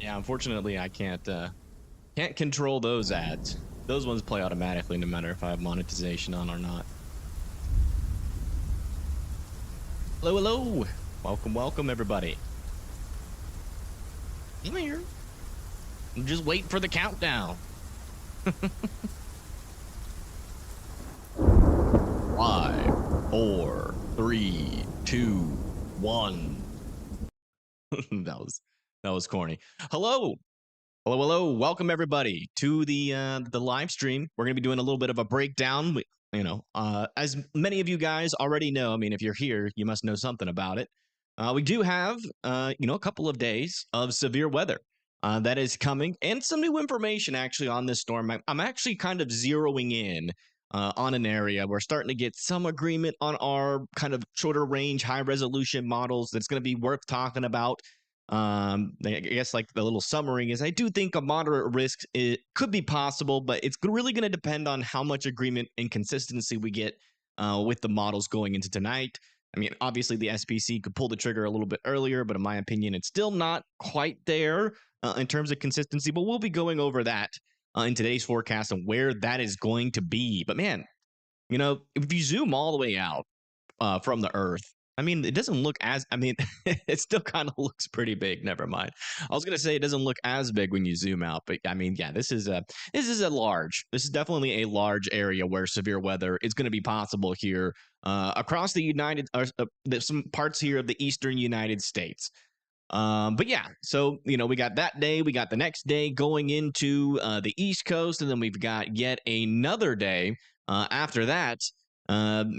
Yeah, unfortunately, I can't control those ads. Those ones play automatically no matter if I have monetization on or not. Hello, hello. Welcome, everybody. I'm here. I'm just waiting for the countdown. 5, 4, 3, 2, 1. that was corny. Hello. Welcome everybody to the live stream. We're gonna be doing a little bit of a breakdown. As many of you guys already know. I mean, if you're here, you must know something about it. We do have a couple of days of severe weather that is coming, and some new information actually on this storm. I'm actually kind of zeroing in on an area. We're starting to get some agreement on our kind of shorter range, high resolution models. That's going to be worth talking about. I guess like the little summary is I do think a moderate risk it could be possible, but it's really going to depend on how much agreement and consistency we get with the models going into tonight. I mean, obviously the SPC could pull the trigger a little bit earlier, but in my opinion, it's still not quite there in terms of consistency. But we'll be going over that in today's forecast and where that is going to be. But man, if you zoom all the way out from the Earth, I mean, it doesn't look as, I mean, it still kind of looks pretty big. Never mind. I was going to say it doesn't look as big when you zoom out, but I mean, yeah, this is definitely a large area where severe weather is going to be possible here across the there's some parts here of the eastern United States. But yeah, so we got that day, we got the next day going into the East Coast, and then we've got yet another day after that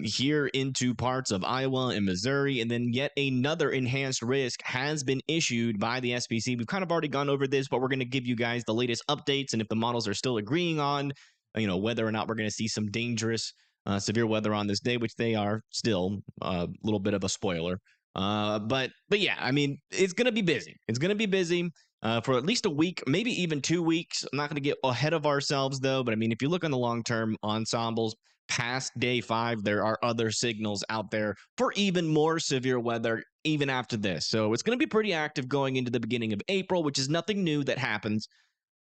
here into parts of Iowa and Missouri, and then yet another enhanced risk has been issued by the SPC. We've kind of already gone over this, but we're going to give you guys the latest updates, and if the models are still agreeing on, whether or not we're going to see some dangerous severe weather on this day, which they are still a little bit of a spoiler. But yeah, I mean, it's gonna be busy. It's gonna be busy for at least a week, maybe even 2 weeks. I'm not gonna get ahead of ourselves though. But I mean, if you look on the long-term ensembles past day 5, there are other signals out there for even more severe weather even after this. So it's gonna be pretty active going into the beginning of April, which is nothing new that happens.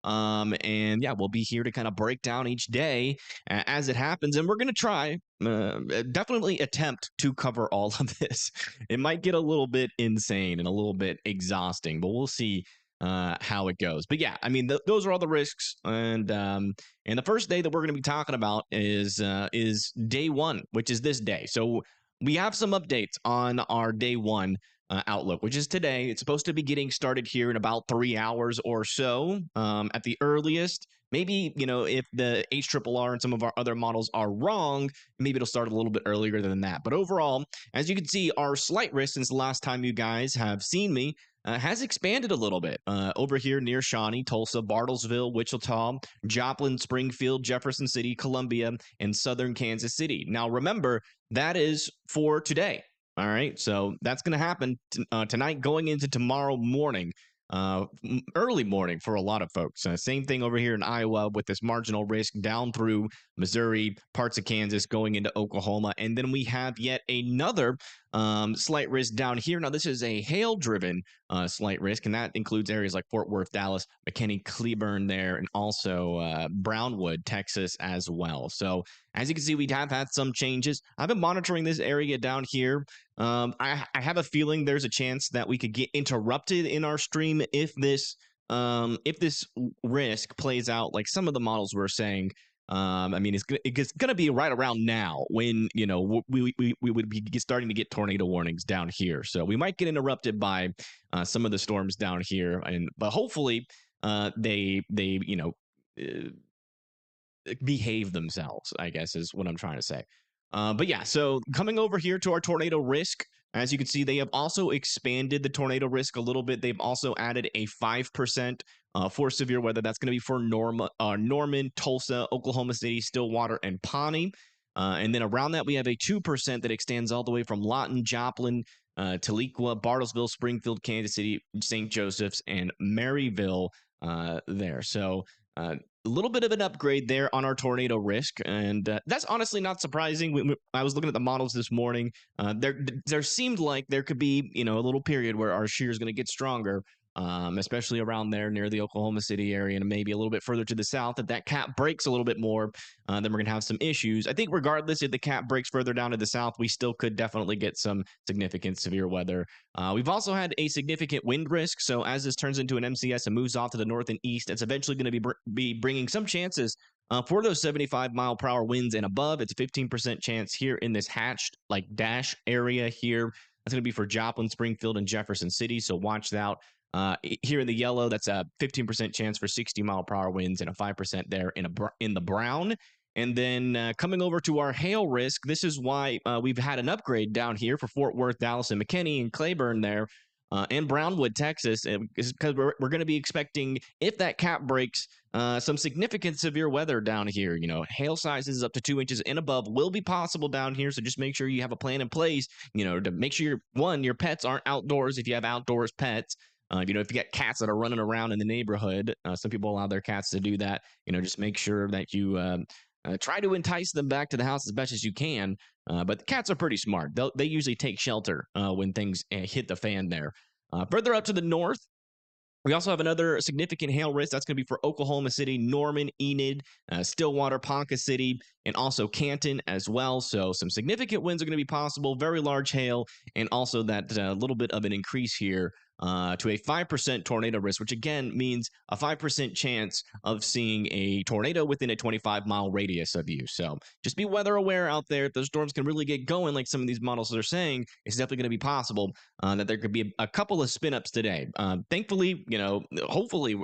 And yeah, we'll be here to kind of break down each day as it happens, and we're going to try definitely attempt to cover all of this. It might get a little bit insane and a little bit exhausting, but we'll see how it goes. But yeah, I mean, those are all the risks, and the first day that we're going to be talking about is day 1, which is this day. So we have some updates on our day 1 outlook, which is today. It's supposed to be getting started here in about 3 hours or so at the earliest. Maybe, if the HRRR and some of our other models are wrong, maybe it'll start a little bit earlier than that. But overall, as you can see, our slight risk since the last time you guys have seen me has expanded a little bit over here near Shawnee, Tulsa, Bartlesville, Wichita, Joplin, Springfield, Jefferson City, Columbia, and southern Kansas City. Now, remember, that is for today. All right, so that's going to happen tonight going into tomorrow morning, early morning for a lot of folks. Same thing over here in Iowa with this marginal risk down through Missouri, parts of Kansas, going into Oklahoma. And then we have yet another slight risk down here. Now, this is a hail-driven slight risk, and that includes areas like Fort Worth, Dallas, McKinney, Cleburne there, and also Brownwood, Texas as well. So as you can see, we have had some changes. I've been monitoring this area down here. I have a feeling there's a chance that we could get interrupted in our stream if this risk plays out like some of the models were saying. I mean, it's going to be right around now when we would be starting to get tornado warnings down here. So we might get interrupted by some of the storms down here, but hopefully they behave themselves, I guess is what I'm trying to say. But yeah, so coming over here to our tornado risk, as you can see, they have also expanded the tornado risk a little bit. They've also added a 5% for severe weather. That's going to be for Norman, Tulsa, Oklahoma City, Stillwater, and Pawnee. And then around that, we have a 2% that extends all the way from Lawton, Joplin, Tahlequah, Bartlesville, Springfield, Kansas City, St. Joseph's, and Maryville there. So a little bit of an upgrade there on our tornado risk, and that's honestly not surprising. I was looking at the models this morning. There seemed like there could be a little period where our shear is going to get stronger. especially around there near the Oklahoma City area and maybe a little bit further to the south. If that cap breaks a little bit more, then we're going to have some issues. I think regardless if the cap breaks further down to the south, we still could definitely get some significant severe weather. We've also had a significant wind risk. So as this turns into an MCS and moves off to the north and east, it's eventually going to be bringing some chances for those 75-mile-per-hour winds and above. It's a 15% chance here in this hatched like dash area here. That's going to be for Joplin, Springfield, and Jefferson City. So watch that. Here in the yellow, that's a 15% chance for 60-mile-per-hour winds and a 5% there in the brown. And then coming over to our hail risk, this is why we've had an upgrade down here for Fort Worth, Dallas, and McKinney and Claiborne there, and Brownwood, Texas, because we're going to be expecting, if that cap breaks, some significant severe weather down here. Hail sizes up to 2 inches and above will be possible down here. So just make sure you have a plan in place, to make sure your pets aren't outdoors if you have outdoors pets. If you got cats that are running around in the neighborhood, some people allow their cats to do that. Just make sure that you try to entice them back to the house as best as you can. But the cats are pretty smart. They usually take shelter when things hit the fan there. Further up to the north, we also have another significant hail risk. That's going to be for Oklahoma City, Norman, Enid, Stillwater, Ponca City, and also Canton as well. So some significant winds are going to be possible, very large hail, and also that little bit of an increase here to a 5% tornado risk, which again means a 5% chance of seeing a tornado within a 25-mile radius of you. So just be weather aware out there. If those storms can really get going, like some of these models are saying, it's definitely going to be possible that there could be a couple of spin-ups today. Thankfully, hopefully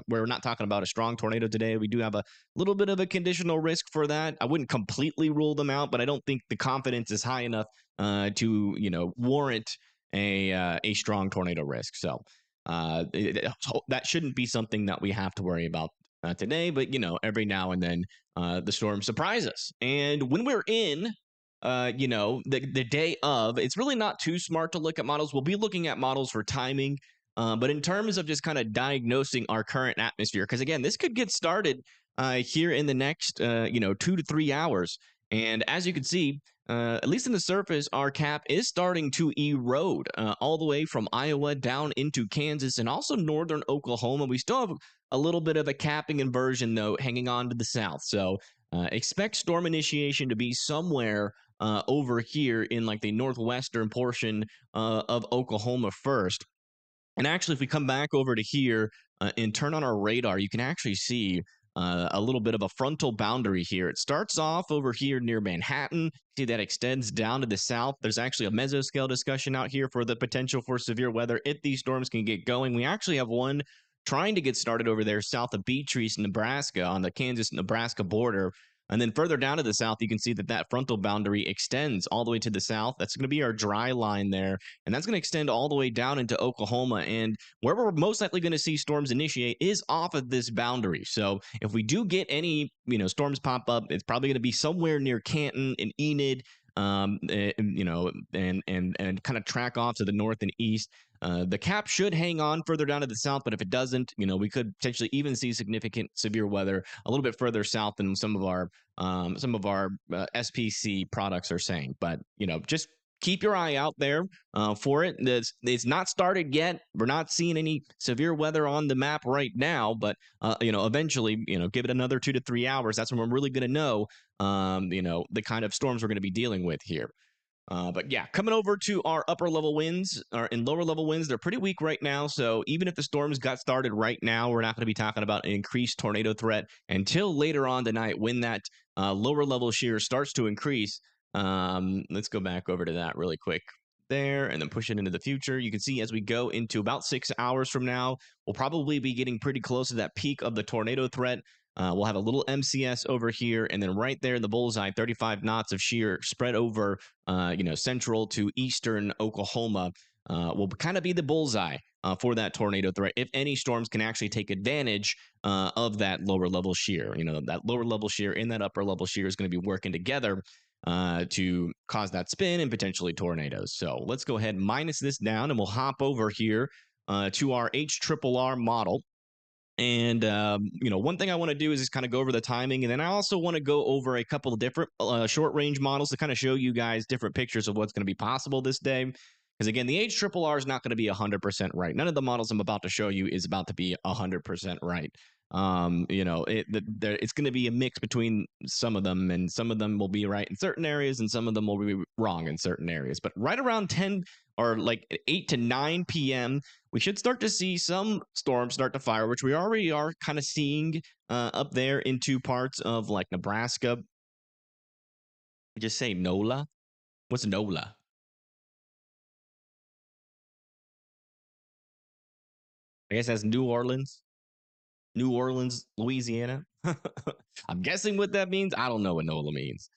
we're not talking about a strong tornado today. We do have a little bit of a conditional risk for that. I wouldn't completely rule them out, but I don't think the confidence is high enough to warrant a strong tornado risk. So that shouldn't be something that we have to worry about today. But every now and then the storms surprise us, and when we're in the day of, it's really not too smart to look at models. We'll be looking at models for timing, but in terms of just kind of diagnosing our current atmosphere, because again, this could get started here in the next 2 to 3 hours. And as you can see, at least in the surface, our cap is starting to erode all the way from Iowa down into Kansas and also northern Oklahoma. We still have a little bit of a capping inversion, though, hanging on to the south. So expect storm initiation to be somewhere over here in like the northwestern portion of Oklahoma first. And actually, if we come back over to here and turn on our radar, you can actually see a little bit of a frontal boundary here. It starts off over here near Manhattan. See that extends down to the south. There's actually a mesoscale discussion out here for the potential for severe weather if these storms can get going. We actually have one trying to get started over there south of Beatrice, Nebraska, on the Kansas-Nebraska border. And then further down to the south, you can see that frontal boundary extends all the way to the south. That's going to be our dry line there. And that's going to extend all the way down into Oklahoma. And where we're most likely going to see storms initiate is off of this boundary. So if we do get any, storms pop up, it's probably going to be somewhere near Canton and Enid, and kind of track off to the north and east. The cap should hang on further down to the south, but if it doesn't, we could potentially even see significant severe weather a little bit further south than some of our SPC products are saying. But just keep your eye out there for it. It's not started yet. We're not seeing any severe weather on the map right now, but eventually, give it another 2 to 3 hours. That's when we're really going to know, the kind of storms we're going to be dealing with here. But yeah, coming over to our upper level winds and lower level winds, they're pretty weak right now. So even if the storms got started right now, we're not going to be talking about an increased tornado threat until later on tonight when that lower level shear starts to increase. Let's go back over to that really quick there and then push it into the future. You can see as we go into about 6 hours from now, we'll probably be getting pretty close to that peak of the tornado threat. We'll have a little MCS over here, and then right there in the bullseye, 35 knots of shear spread over, central to eastern Oklahoma will kind of be the bullseye for that tornado threat. If any storms can actually take advantage of that lower level shear, that lower level shear and that upper level shear is going to be working together to cause that spin and potentially tornadoes. So let's go ahead and minus this down, and we'll hop over here to our HRRR model. And, one thing I want to do is just kind of go over the timing. And then I also want to go over a couple of different short range models to kind of show you guys different pictures of what's going to be possible this day. Because again, the HRRR is not going to be 100% right. None of the models I'm about to show you is about to be 100% right. It's going to be a mix between some of them, and some of them will be right in certain areas, and some of them will be wrong in certain areas. But right around 10 or like 8 to 9 p.m., we should start to see some storms start to fire, which we already are kind of seeing up there into parts of like Nebraska. Just say NOLA. What's NOLA? I guess that's New Orleans. New Orleans, Louisiana. I'm guessing what that means. I don't know what NOLA means.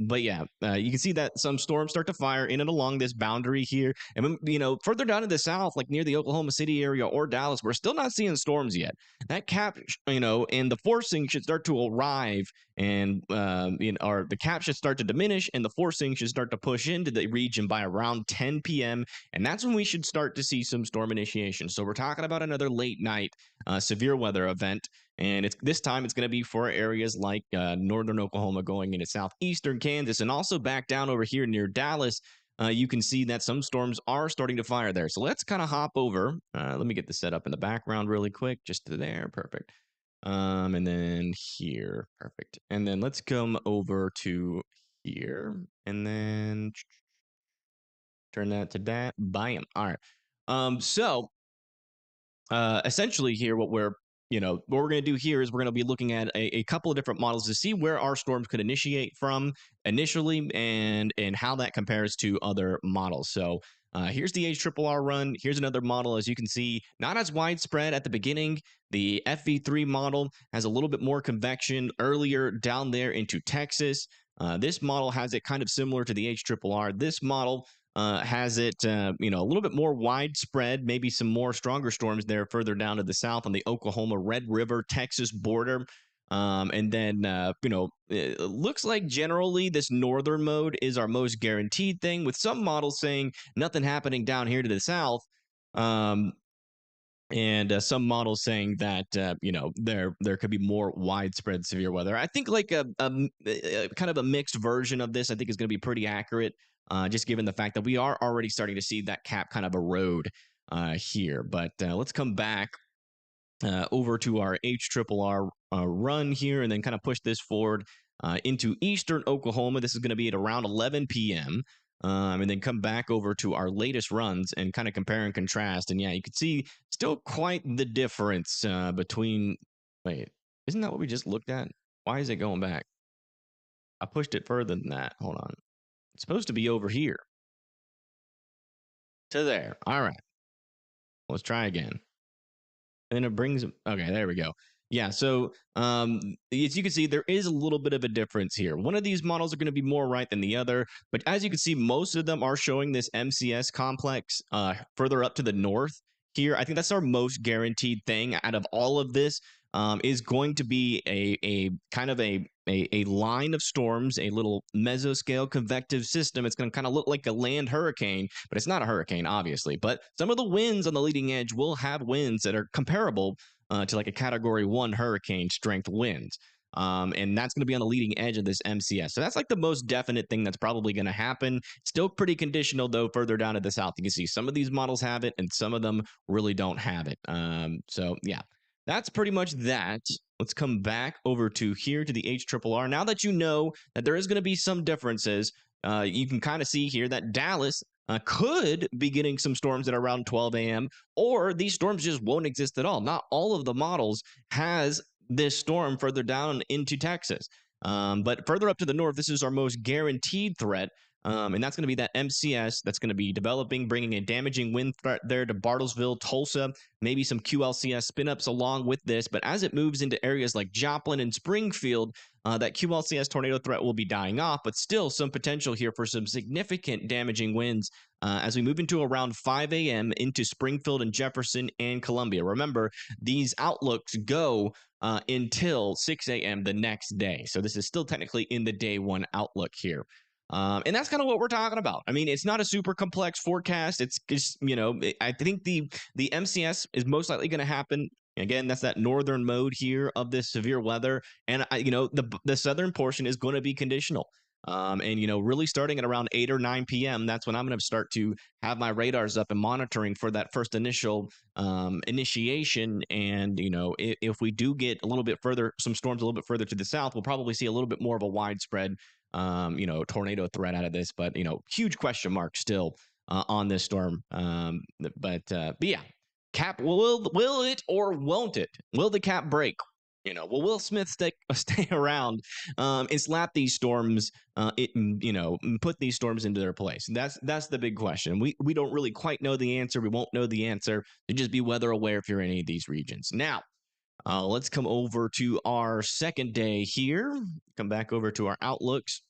But yeah, you can see that some storms start to fire in and along this boundary here, and further down in the south, like near the Oklahoma City area or Dallas, we're still not seeing storms yet. That cap, and the forcing should start to arrive, and or the cap should start to diminish, and the forcing should start to push into the region by around 10 p.m. And that's when we should start to see some storm initiation. So we're talking about another late night severe weather event. And this time it's going to be for areas like northern Oklahoma going into southeastern Kansas, and also back down over here near Dallas. You can see that some storms are starting to fire there. So let's kind of hop over. Let me get this set up in the background really quick, just to there. Perfect. And then here. Perfect. And then let's come over to here, and then turn that to that. Bam. All right. Essentially here, what we're going to do here is we're going to be looking at a couple of different models to see where our storms could initiate from initially, and how that compares to other models. So here's the HRRR run. Here's another model. As you can see, not as widespread at the beginning. The FV3 model has a little bit more convection earlier down there into Texas. This model has it kind of similar to the HRRR. This model has it, a little bit more widespread, maybe some more stronger storms there further down to the south on the Oklahoma Red River, Texas border. And then, it looks like generally this northern mode is our most guaranteed thing, with some models saying nothing happening down here to the south. And some models saying that there could be more widespread severe weather. I think like a kind of a mixed version of this, I think, is going to be pretty accurate, just given the fact that we are already starting to see that cap kind of erode here. But let's come back over to our HRRR run here, and then kind of push this forward into eastern Oklahoma. This is going to be at around 11 p.m. And then come back over to our latest runs and kind of compare and contrast. And yeah, you can see still quite the difference between. Wait, isn't that what we just looked at? Why is it going back? I pushed it further than that. Hold on. It's supposed to be over here to there. All right. Let's try again. And it brings. Okay, there we go. Yeah, so as you can see, there is a little bit of a difference here. One of these models are going to be more right than the other, but as you can see, most of them are showing this MCS complex further up to the north here. I think that's our most guaranteed thing out of all of this, is going to be a kind of a line of storms, a little mesoscale convective system. It's going to kind of look like a land hurricane, but it's not a hurricane, obviously. But some of the winds on the leading edge will have winds that are comparable to like a category 1 hurricane strength winds. And that's going to be on the leading edge of this MCS. So that's like the most definite thing that's probably going to happen. Still pretty conditional, though, further down to the south. You can see some of these models have it, and some of them really don't have it. So yeah, that's pretty much that. Let's come back over to here to the HRRR. Now that you know that there is going to be some differences, you can kind of see here that Dallas could be getting some storms at around 12 a.m., or these storms just won't exist at all. Not all of the models has this storm further down into Texas. But further up to the north, this is our most guaranteed threat. And that's going to be that MCS that's going to be developing, bringing a damaging wind threat there to Bartlesville, Tulsa, maybe some QLCS spin-ups along with this. But as it moves into areas like Joplin and Springfield, that QLCS tornado threat will be dying off, but still some potential here for some significant damaging winds as we move into around 5 a.m. into Springfield and Jefferson and Columbia. Remember, these outlooks go until 6 a.m. the next day. So this is still technically in the day 1 outlook here. And that's kind of what we're talking about. I mean, it's not a super complex forecast. It's just, I think the MCS is most likely going to happen. Again, that's that northern mode here of this severe weather. And, the southern portion is going to be conditional. And, really starting at around 8 or 9 p.m., that's when I'm going to start to have my radars up and monitoring for that first initial initiation. And, if we do get a little bit further, some storms a little bit further to the south, we'll probably see a little bit more of a widespread, tornado threat out of this. But, huge question mark still on this storm. But yeah, cap, will it or won't it? Will the cap break? Will Will Smith stay around and slap these storms, put these storms into their place? And that's the big question. We don't really quite know the answer. We won't know the answer. So just be weather aware if you're in any of these regions. Now, let's come over to our second day here. Come back over to our outlooks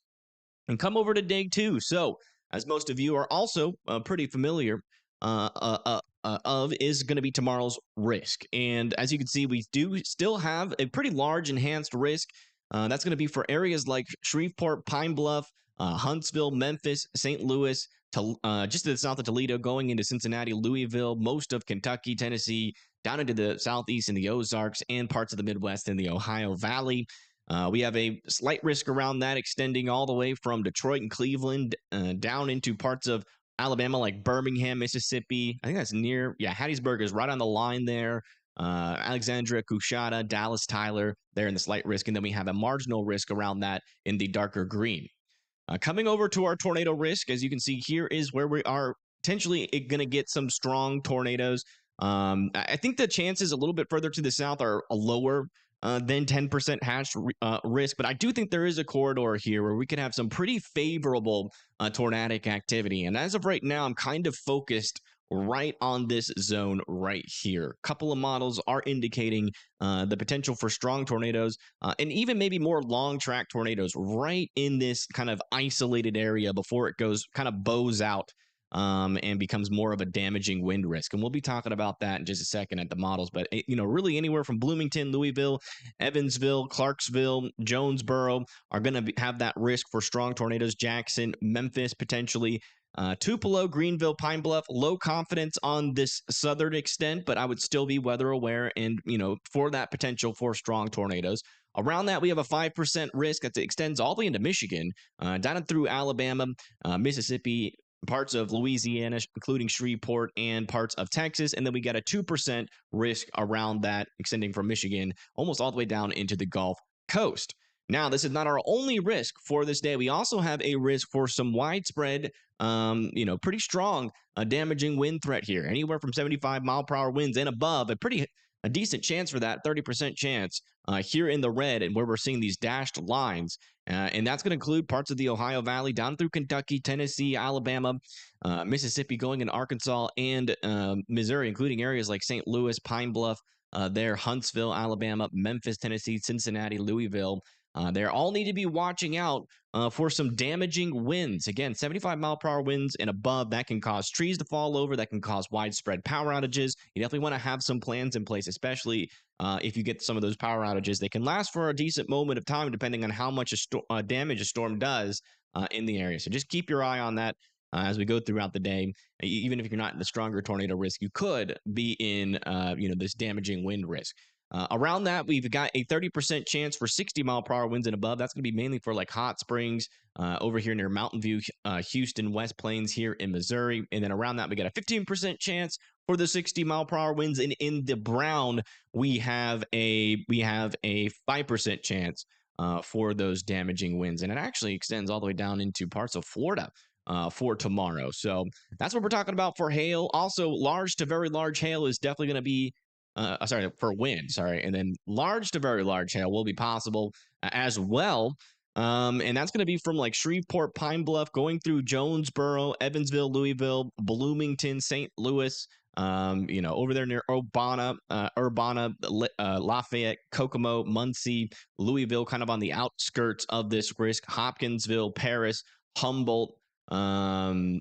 and come over to day 2. So, as most of you are also pretty familiar of, is going to be tomorrow's risk. And as you can see, we do still have a pretty large enhanced risk. That's going to be for areas like Shreveport, Pine Bluff, Huntsville, Memphis, St. Louis, just to the south of Toledo, going into Cincinnati, Louisville, most of Kentucky, Tennessee, down into the southeast in the Ozarks, and parts of the Midwest in the Ohio Valley. We have a slight risk around that, extending all the way from Detroit and Cleveland down into parts of Alabama, like Birmingham, Mississippi. I think that's near, Hattiesburg is right on the line there. Alexandria, Coushatta, Dallas, Tyler, they're in the slight risk. And then we have a marginal risk around that in the darker green. Coming over to our tornado risk, as you can see here, is where we are potentially going to get some strong tornadoes. I think the chances a little bit further to the south are lower than 10% hash risk. But I do think there is a corridor here where we could have some pretty favorable tornadic activity. And as of right now, I'm kind of focused right on this zone right here. A couple of models are indicating the potential for strong tornadoes and even maybe more long track tornadoes right in this kind of isolated area before it goes kind of bows out and becomes more of a damaging wind risk. And we'll be talking about that in just a second at the models. But, really anywhere from Bloomington, Louisville, Evansville, Clarksville, Jonesboro are going to have that risk for strong tornadoes. Jackson, Memphis, potentially. Tupelo, Greenville, Pine Bluff, low confidence on this southern extent, but I would still be weather aware and, for that potential for strong tornadoes. Around that, we have a 5% risk that extends all the way into Michigan, down through Alabama, Mississippi, parts of Louisiana, including Shreveport, and parts of Texas. And then we got a 2% risk around that, extending from Michigan almost all the way down into the Gulf Coast. Now, this is not our only risk for this day. We also have a risk for some widespread, pretty strong damaging wind threat here. Anywhere from 75 mile per hour winds and above, a decent chance for that, 30% chance here in the red, and where we're seeing these dashed lines. And that's going to include parts of the Ohio Valley down through Kentucky, Tennessee, Alabama, Mississippi, going in Arkansas and Missouri, including areas like St. Louis, Pine Bluff, Huntsville, Alabama, Memphis, Tennessee, Cincinnati, Louisville. They all need to be watching out for some damaging winds. Again, 75 mile per hour winds and above, that can cause trees to fall over. That can cause widespread power outages. You definitely want to have some plans in place, especially if you get some of those power outages. They can last for a decent moment of time, depending on how much damage a storm does in the area. So just keep your eye on that as we go throughout the day. Even if you're not in the stronger tornado risk, you could be in this damaging wind risk. Around that, we've got a 30% chance for 60 mile per hour winds and above. That's going to be mainly for like Hot Springs over here near Mountain View, Houston, West Plains here in Missouri. And then around that, we got a 15% chance for the 60 mile per hour winds. And in the brown, we have a 5% chance for those damaging winds. And it actually extends all the way down into parts of Florida for tomorrow. So that's what we're talking about for hail. Also, large to very large hail is definitely going to be for wind, and then large to very large hail will be possible as well. And that's going to be from like Shreveport, Pine Bluff, going through Jonesboro, Evansville, Louisville, Bloomington, St. Louis, over there near Urbana, Lafayette, Kokomo, Muncie, Louisville, kind of on the outskirts of this risk, Hopkinsville, Paris, Humboldt,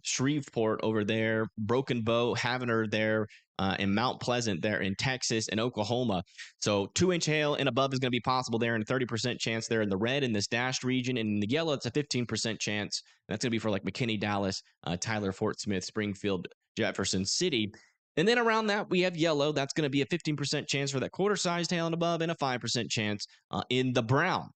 Shreveport over there, Broken Bow, Havner there, and Mount Pleasant there in Texas and Oklahoma. So 2-inch hail and above is going to be possible there, and a 30% chance there in the red in this dashed region. And in the yellow, it's a 15% chance. That's going to be for like McKinney, Dallas, Tyler, Fort Smith, Springfield, Jefferson City. And then around that, we have yellow. That's going to be a 15% chance for that quarter-sized hail and above, and a 5% chance in the brown.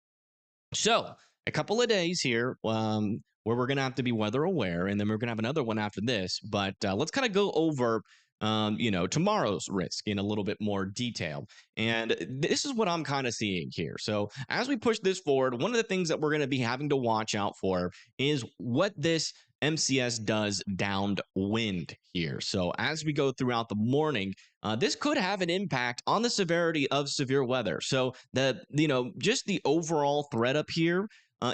So a couple of days here where we're going to have to be weather aware, and then we're going to have another one after this. But let's kind of go over, tomorrow's risk in a little bit more detail. And this is what I'm kind of seeing here. So as we push this forward, one of the things that we're going to be having to watch out for is what this MCS does downwind here. So as we go throughout the morning, this could have an impact on the severity of severe weather. So just the overall threat up here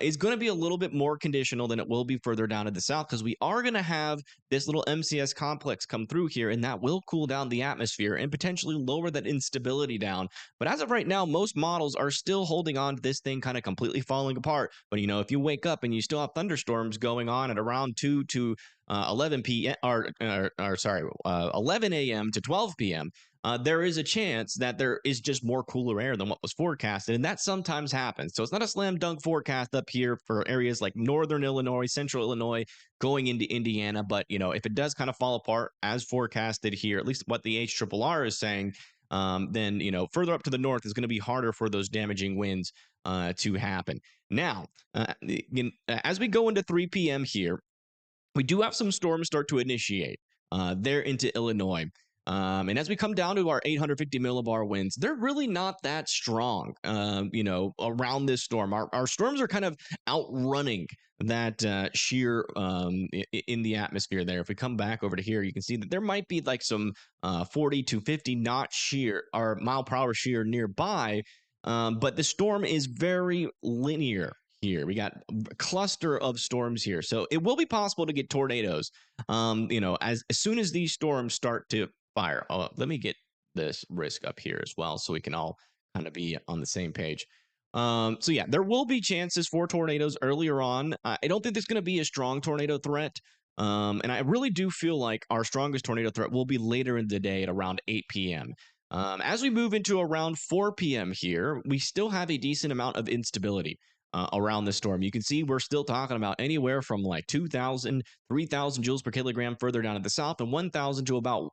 is going to be a little bit more conditional than it will be further down to the south, because we are going to have this little MCS complex come through here, and that will cool down the atmosphere and potentially lower that instability down. But as of right now, most models are still holding on to this thing kind of completely falling apart. But if you wake up and you still have thunderstorms going on at around 2 to 11 p.m. or sorry, 11 a.m. to 12 p.m. There is a chance that there is just more cooler air than what was forecasted, and that sometimes happens. So it's not a slam dunk forecast up here for areas like northern Illinois, central Illinois, going into Indiana. But if it does kind of fall apart as forecasted here, at least what the HRRR is saying, then further up to the north is going to be harder for those damaging winds to happen. Now, as we go into 3 p.m. here, we do have some storms start to initiate there into Illinois. And as we come down to our 850 millibar winds, they're really not that strong, around this storm. Our storms are kind of outrunning that shear in the atmosphere there. If we come back over to here, you can see that there might be like some 40 to 50 knot shear or mile per hour shear nearby. But the storm is very linear here. We got a cluster of storms here. So it will be possible to get tornadoes, as soon as these storms start to fire. Oh, let me get this risk up here as well so we can all kind of be on the same page. So yeah, there will be chances for tornadoes earlier on. I don't think there's going to be a strong tornado threat. And I really do feel like our strongest tornado threat will be later in the day at around 8 p.m. As we move into around 4 p.m. here, we still have a decent amount of instability around the storm. You can see we're still talking about anywhere from like 2,000, 3,000 joules per kilogram further down at the south, and 1,000 to about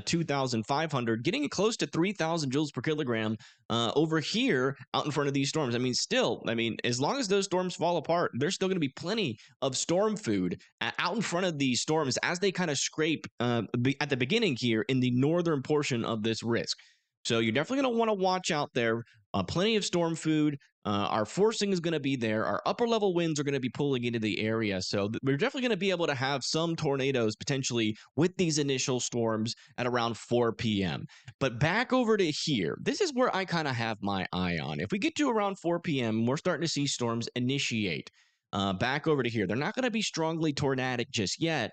2,500, getting close to 3,000 joules per kilogram over here out in front of these storms. As long as those storms fall apart, there's still going to be plenty of storm food out in front of these storms as they kind of scrape at the beginning here in the northern portion of this risk. So you're definitely going to want to watch out there. Plenty of storm food. Our forcing is going to be there. Our upper level winds are going to be pulling into the area. So we're definitely going to be able to have some tornadoes potentially with these initial storms at around 4 p.m. But back over to here, this is where I kind of have my eye on. If we get to around 4 p.m., we're starting to see storms initiate. Back over to here, they're not going to be strongly tornadic just yet.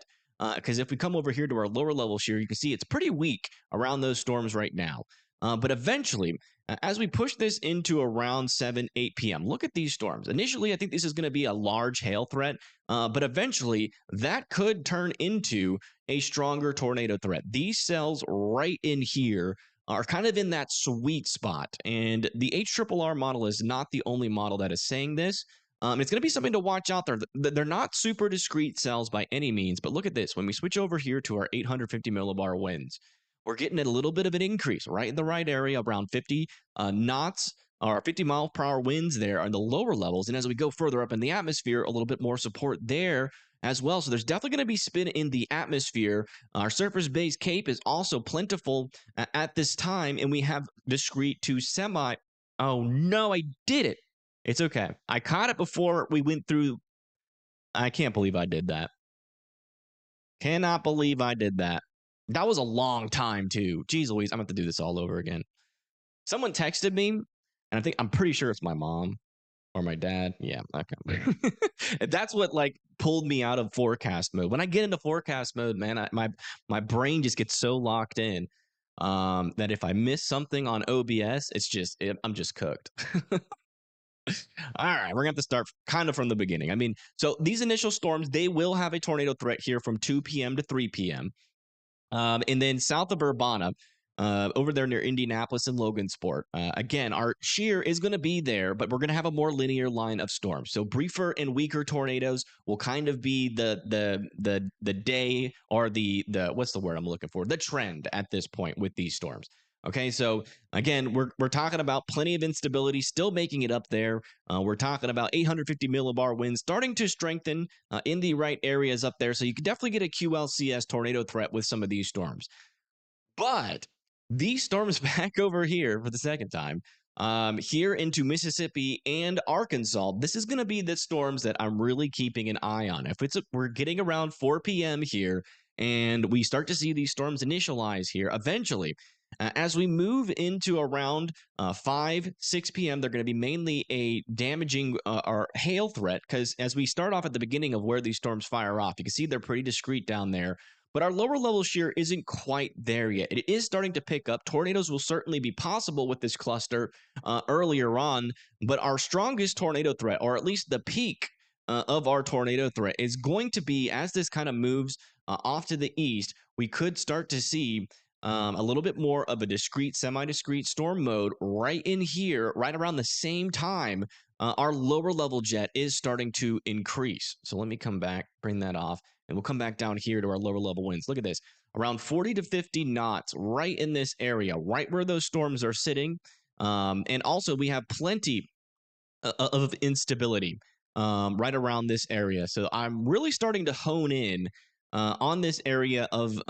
Because if we come over here to our lower level shear, you can see it's pretty weak around those storms right now. But eventually, as we push this into around 7, 8 p.m., look at these storms. Initially, I think this is going to be a large hail threat, but eventually that could turn into a stronger tornado threat. These cells right in here are kind of in that sweet spot, and the HRRR model is not the only model that is saying this. It's going to be something to watch out there. They're not super discrete cells by any means, but look at this. When we switch over here to our 850 millibar winds, we're getting a little bit of an increase right in the right area, around 50 knots or 50 mile per hour winds there on the lower levels. And as we go further up in the atmosphere, a little bit more support there as well. So there's definitely going to be spin in the atmosphere. Our surface-based CAPE is also plentiful at this time, and we have discrete to semi. Oh, no, I did it. It's okay. I caught it before we went through. I can't believe I did that. Cannot believe I did that. That was a long time, too. Jeez Louise, I'm going to have to do this all over again. Someone texted me, and I'm pretty sure it's my mom or my dad. Yeah, okay. That's what pulled me out of forecast mode. When I get into forecast mode, man, my brain just gets so locked in that if I miss something on OBS, I'm just cooked. All right, we're going to have to start kind of from the beginning. So these initial storms, they will have a tornado threat here from 2 p.m. to 3 p.m. And then south of Urbana, over there near Indianapolis and Logansport, again, our shear is going to be there, but we're going to have a more linear line of storms. So briefer and weaker tornadoes will kind of be the day, or the what's the word I'm looking for? The trend at this point with these storms. Okay, so again, we're talking about plenty of instability, still making it up there. We're talking about 850 millibar winds starting to strengthen in the right areas up there. So you can definitely get a QLCS tornado threat with some of these storms. But these storms back over here for the second time, here into Mississippi and Arkansas, this is going to be the storms that I'm really keeping an eye on. If we're getting around 4 p.m. here, and we start to see these storms initialize here, eventually, as we move into around 5, 6 p.m., they're going to be mainly a damaging or hail threat because as we start off at the beginning of where these storms fire off, you can see they're pretty discreet down there. But our lower level shear isn't quite there yet. It is starting to pick up. Tornadoes will certainly be possible with this cluster earlier on, but our strongest tornado threat, or at least the peak of our tornado threat, is going to be as this kind of moves off to the east. We could start to see a little bit more of a discrete, semi-discrete storm mode right in here, right around the same time. Our lower level jet is starting to increase. So let me come back, bring that off. And we'll come back down here to our lower level winds. Look at this, around 40 to 50 knots right in this area, right where those storms are sitting. And also, we have plenty of instability right around this area. So I'm really starting to hone in on this area of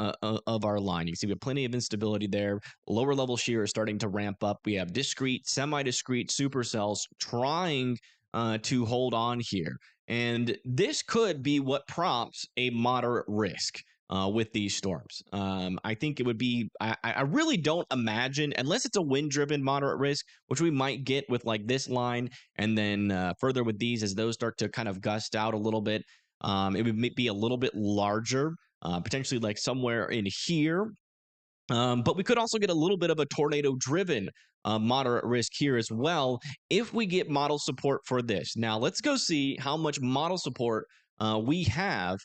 our line. You can see we have plenty of instability there. Lower level shear is starting to ramp up. We have discrete, semi-discrete supercells trying to hold on here. And this could be what prompts a moderate risk with these storms. I think it would be, I really don't imagine, unless it's a wind driven moderate risk, which we might get with like this line, and then further with these as those start to kind of gust out a little bit. It would be a little bit larger, potentially like somewhere in here. But we could also get a little bit of a tornado driven moderate risk here as well if we get model support for this. Now, let's go see how much model support we have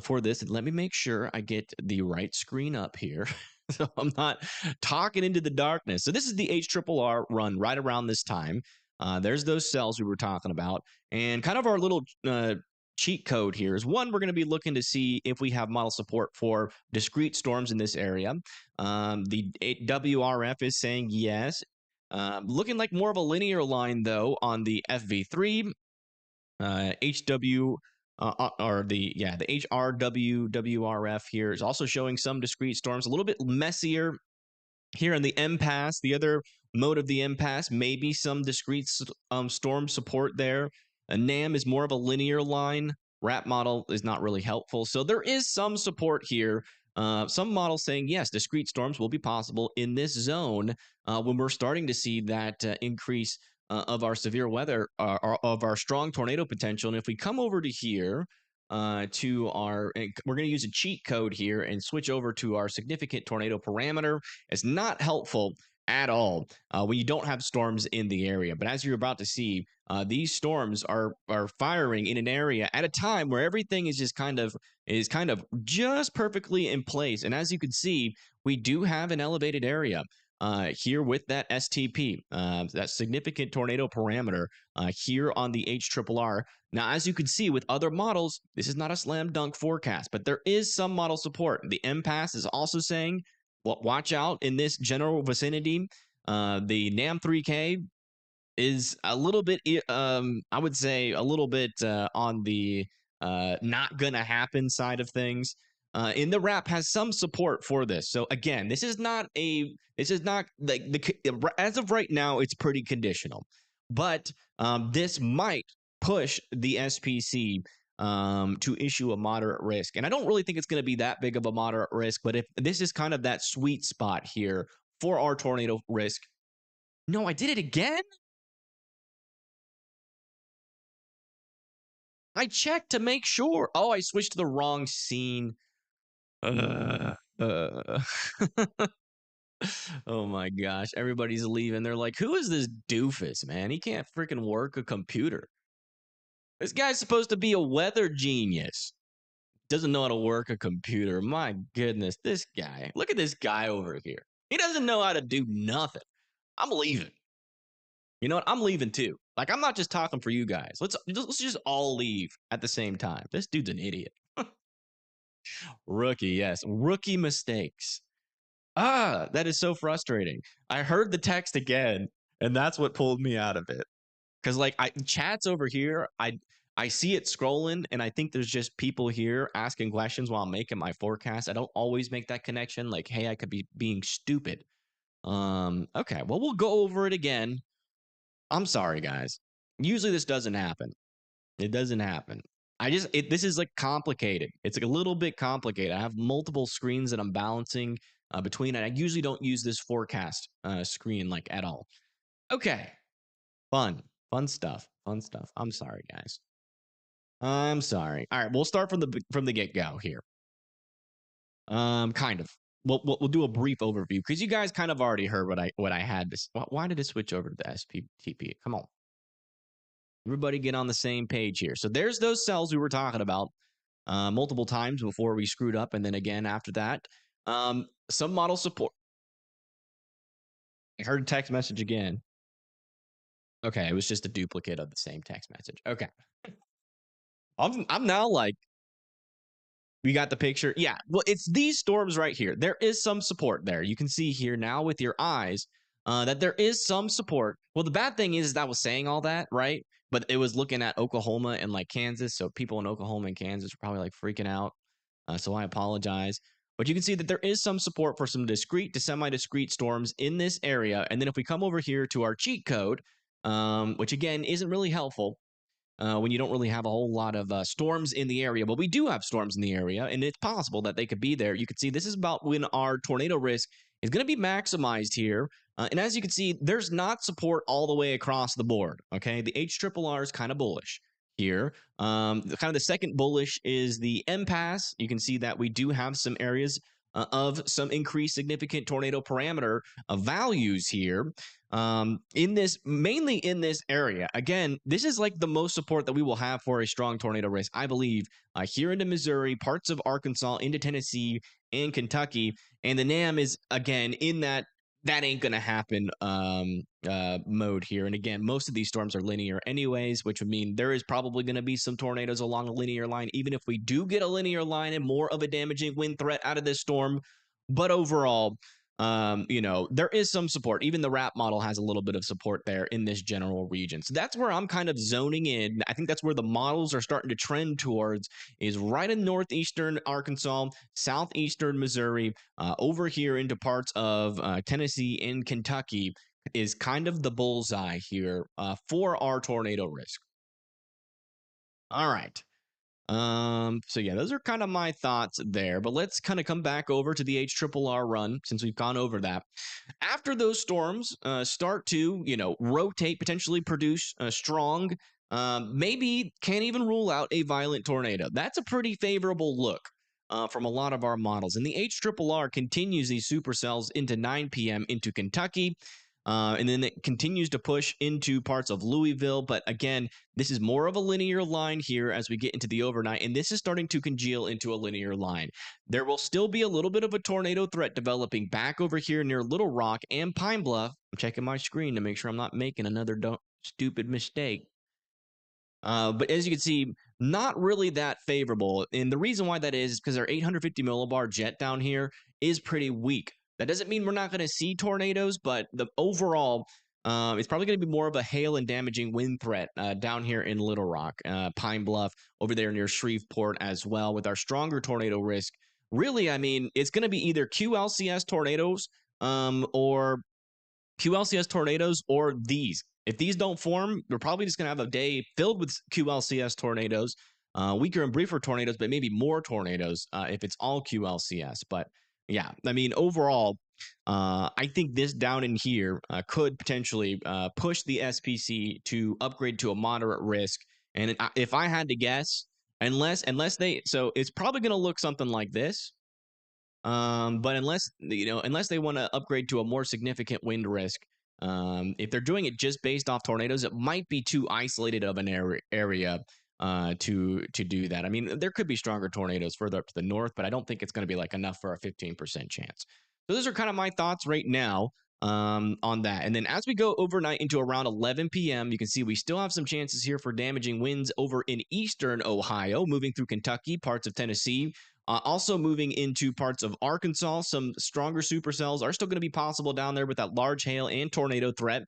for this. And let me make sure I get the right screen up here. So I'm not talking into the darkness. So this is the HRRR run right around this time. There's those cells we were talking about. And kind of our little cheat code here is one, we're going to be looking to see if we have model support for discrete storms in this area. The WRF is saying yes. Looking like more of a linear line, though, on the FV3. HW or the HRW WRF here is also showing some discrete storms, a little bit messier here in the impasse. The other mode of the impasse, maybe some discrete storm support there. A NAM is more of a linear line. RAP model is not really helpful. So there is some support here. Some models saying, yes, discrete storms will be possible in this zone when we're starting to see that increase of our severe weather, of our strong tornado potential. And if we come over to here, to our, we're going to use a cheat code here and switch over to our significant tornado parameter. It's not helpful at all when you don't have storms in the area. But as you're about to see, these storms are firing in an area at a time where everything is just kind of just perfectly in place. And as you can see, we do have an elevated area here with that STP, that significant tornado parameter here on the HRRR. Now, as you can see with other models, this is not a slam dunk forecast, but there is some model support. The impasse is also saying, well, watch out in this general vicinity. The NAM3K is a little bit, I would say, a little bit on the not gonna happen side of things. In the RAP has some support for this. So again, this is not like as of right now, it's pretty conditional, but this might push the SPC to issue a moderate risk. And I don't really think it's going to be that big of a moderate risk, but if this is kind of that sweet spot here for our tornado risk. No, I did it again. I checked to make sure. Oh, I switched to the wrong scene. Uh, uh. Oh my gosh. Everybody's leaving. They're like, who is this doofus, man? He can't freaking work a computer. This guy's supposed to be a weather genius. Doesn't know how to work a computer. My goodness, this guy. Look at this guy over here. He doesn't know how to do nothing. I'm leaving. You know what? I'm leaving too. Like, I'm not just talking for you guys. Let's just all leave at the same time. This dude's an idiot. Rookie, yes. Rookie mistakes. That is so frustrating. I heard the text again, and that's what pulled me out of it. Because like chat's over here, I see it scrolling, and I think there's just people here asking questions while I'm making my forecast. I don't always make that connection. Like, hey, I could be being stupid. Okay, well, we'll go over it again. I'm sorry, guys. Usually this doesn't happen. It doesn't happen. This is like complicated. It's like a little bit complicated. I have multiple screens that I'm balancing between, and I usually don't use this forecast screen like at all. Okay, fun stuff, fun stuff. I'm sorry, guys. I'm sorry. All right, we'll start from the get go here. Kind of. We'll do a brief overview because you guys kind of already heard what I had. Why did it switch over to the SPTP? Come on. Everybody get on the same page here. So there's those cells we were talking about multiple times before we screwed up. And then again after that. Some model support. I heard a text message again. Okay, it was just a duplicate of the same text message. Okay. I'm now like, we got the picture. Yeah, well, it's these storms right here. There is some support there. You can see here now with your eyes that there is some support. Well, the bad thing is that I was saying all that, right? But it was looking at Oklahoma and like Kansas. So people in Oklahoma and Kansas are probably like freaking out. So I apologize. But you can see that there is some support for some discrete to semi-discrete storms in this area. And then if we come over here to our cheat code, which again isn't really helpful, when you don't really have a whole lot of storms in the area. But we do have storms in the area, and it's possible that they could be there. You can see this is about when our tornado risk is going to be maximized here. And as you can see, there's not support all the way across the board. Okay, the HRRR is kind of bullish here. Kind of the second bullish is the MPAS. You can see that we do have some areas of some increased significant tornado parameter values here mainly in this area. Again, this is like the most support that we will have for a strong tornado risk, I believe, here into Missouri, parts of Arkansas, into Tennessee, and Kentucky. And the NAM is again in that ain't gonna happen mode here. And again, most of these storms are linear anyways, which would mean there is probably going to be some tornadoes along a linear line, even if we do get a linear line and more of a damaging wind threat out of this storm. But overall, there is some support. Even the RAP model has a little bit of support there in this general region. So that's where I'm kind of zoning in. I think that's where the models are starting to trend towards, is right in northeastern Arkansas, southeastern Missouri, over here into parts of Tennessee and Kentucky is kind of the bullseye here for our tornado risk. All right. So yeah, those are kind of my thoughts there, but let's kind of come back over to the HRRR run since we've gone over that. After those storms start to, rotate, potentially produce a strong, maybe can't even rule out a violent tornado. That's a pretty favorable look from a lot of our models. And the HRRR continues these supercells into 9 p.m. into Kentucky. And then it continues to push into parts of Louisville. But again, this is more of a linear line here as we get into the overnight. And this is starting to congeal into a linear line. There will still be a little bit of a tornado threat developing back over here near Little Rock and Pine Bluff. I'm checking my screen to make sure I'm not making another stupid mistake. But as you can see, not really that favorable. And the reason why that is because our 850 millibar jet down here is pretty weak. That doesn't mean we're not going to see tornadoes, but the overall, it's probably going to be more of a hail and damaging wind threat down here in Little Rock, Pine Bluff, over there near Shreveport as well, with our stronger tornado risk. Really, I mean, it's going to be either QLCS tornadoes or QLCS tornadoes or these. If these don't form, we're probably just going to have a day filled with QLCS tornadoes, weaker and briefer tornadoes, but maybe more tornadoes if it's all QLCS. But yeah, I mean, overall, I think this down in here could potentially push the SPC to upgrade to a moderate risk. And if I had to guess, unless so it's probably going to look something like this. But unless they want to upgrade to a more significant wind risk, if they're doing it just based off tornadoes, it might be too isolated of an area to do that. I mean, there could be stronger tornadoes further up to the north, but I don't think it's going to be like enough for a 15% chance. So those are kind of my thoughts right now. on that. And then as we go overnight into around 11 p.m., you can see we still have some chances here for damaging winds over in eastern Ohio, moving through Kentucky, parts of Tennessee. Also moving into parts of Arkansas. Some stronger supercells are still going to be possible down there with that large hail and tornado threat.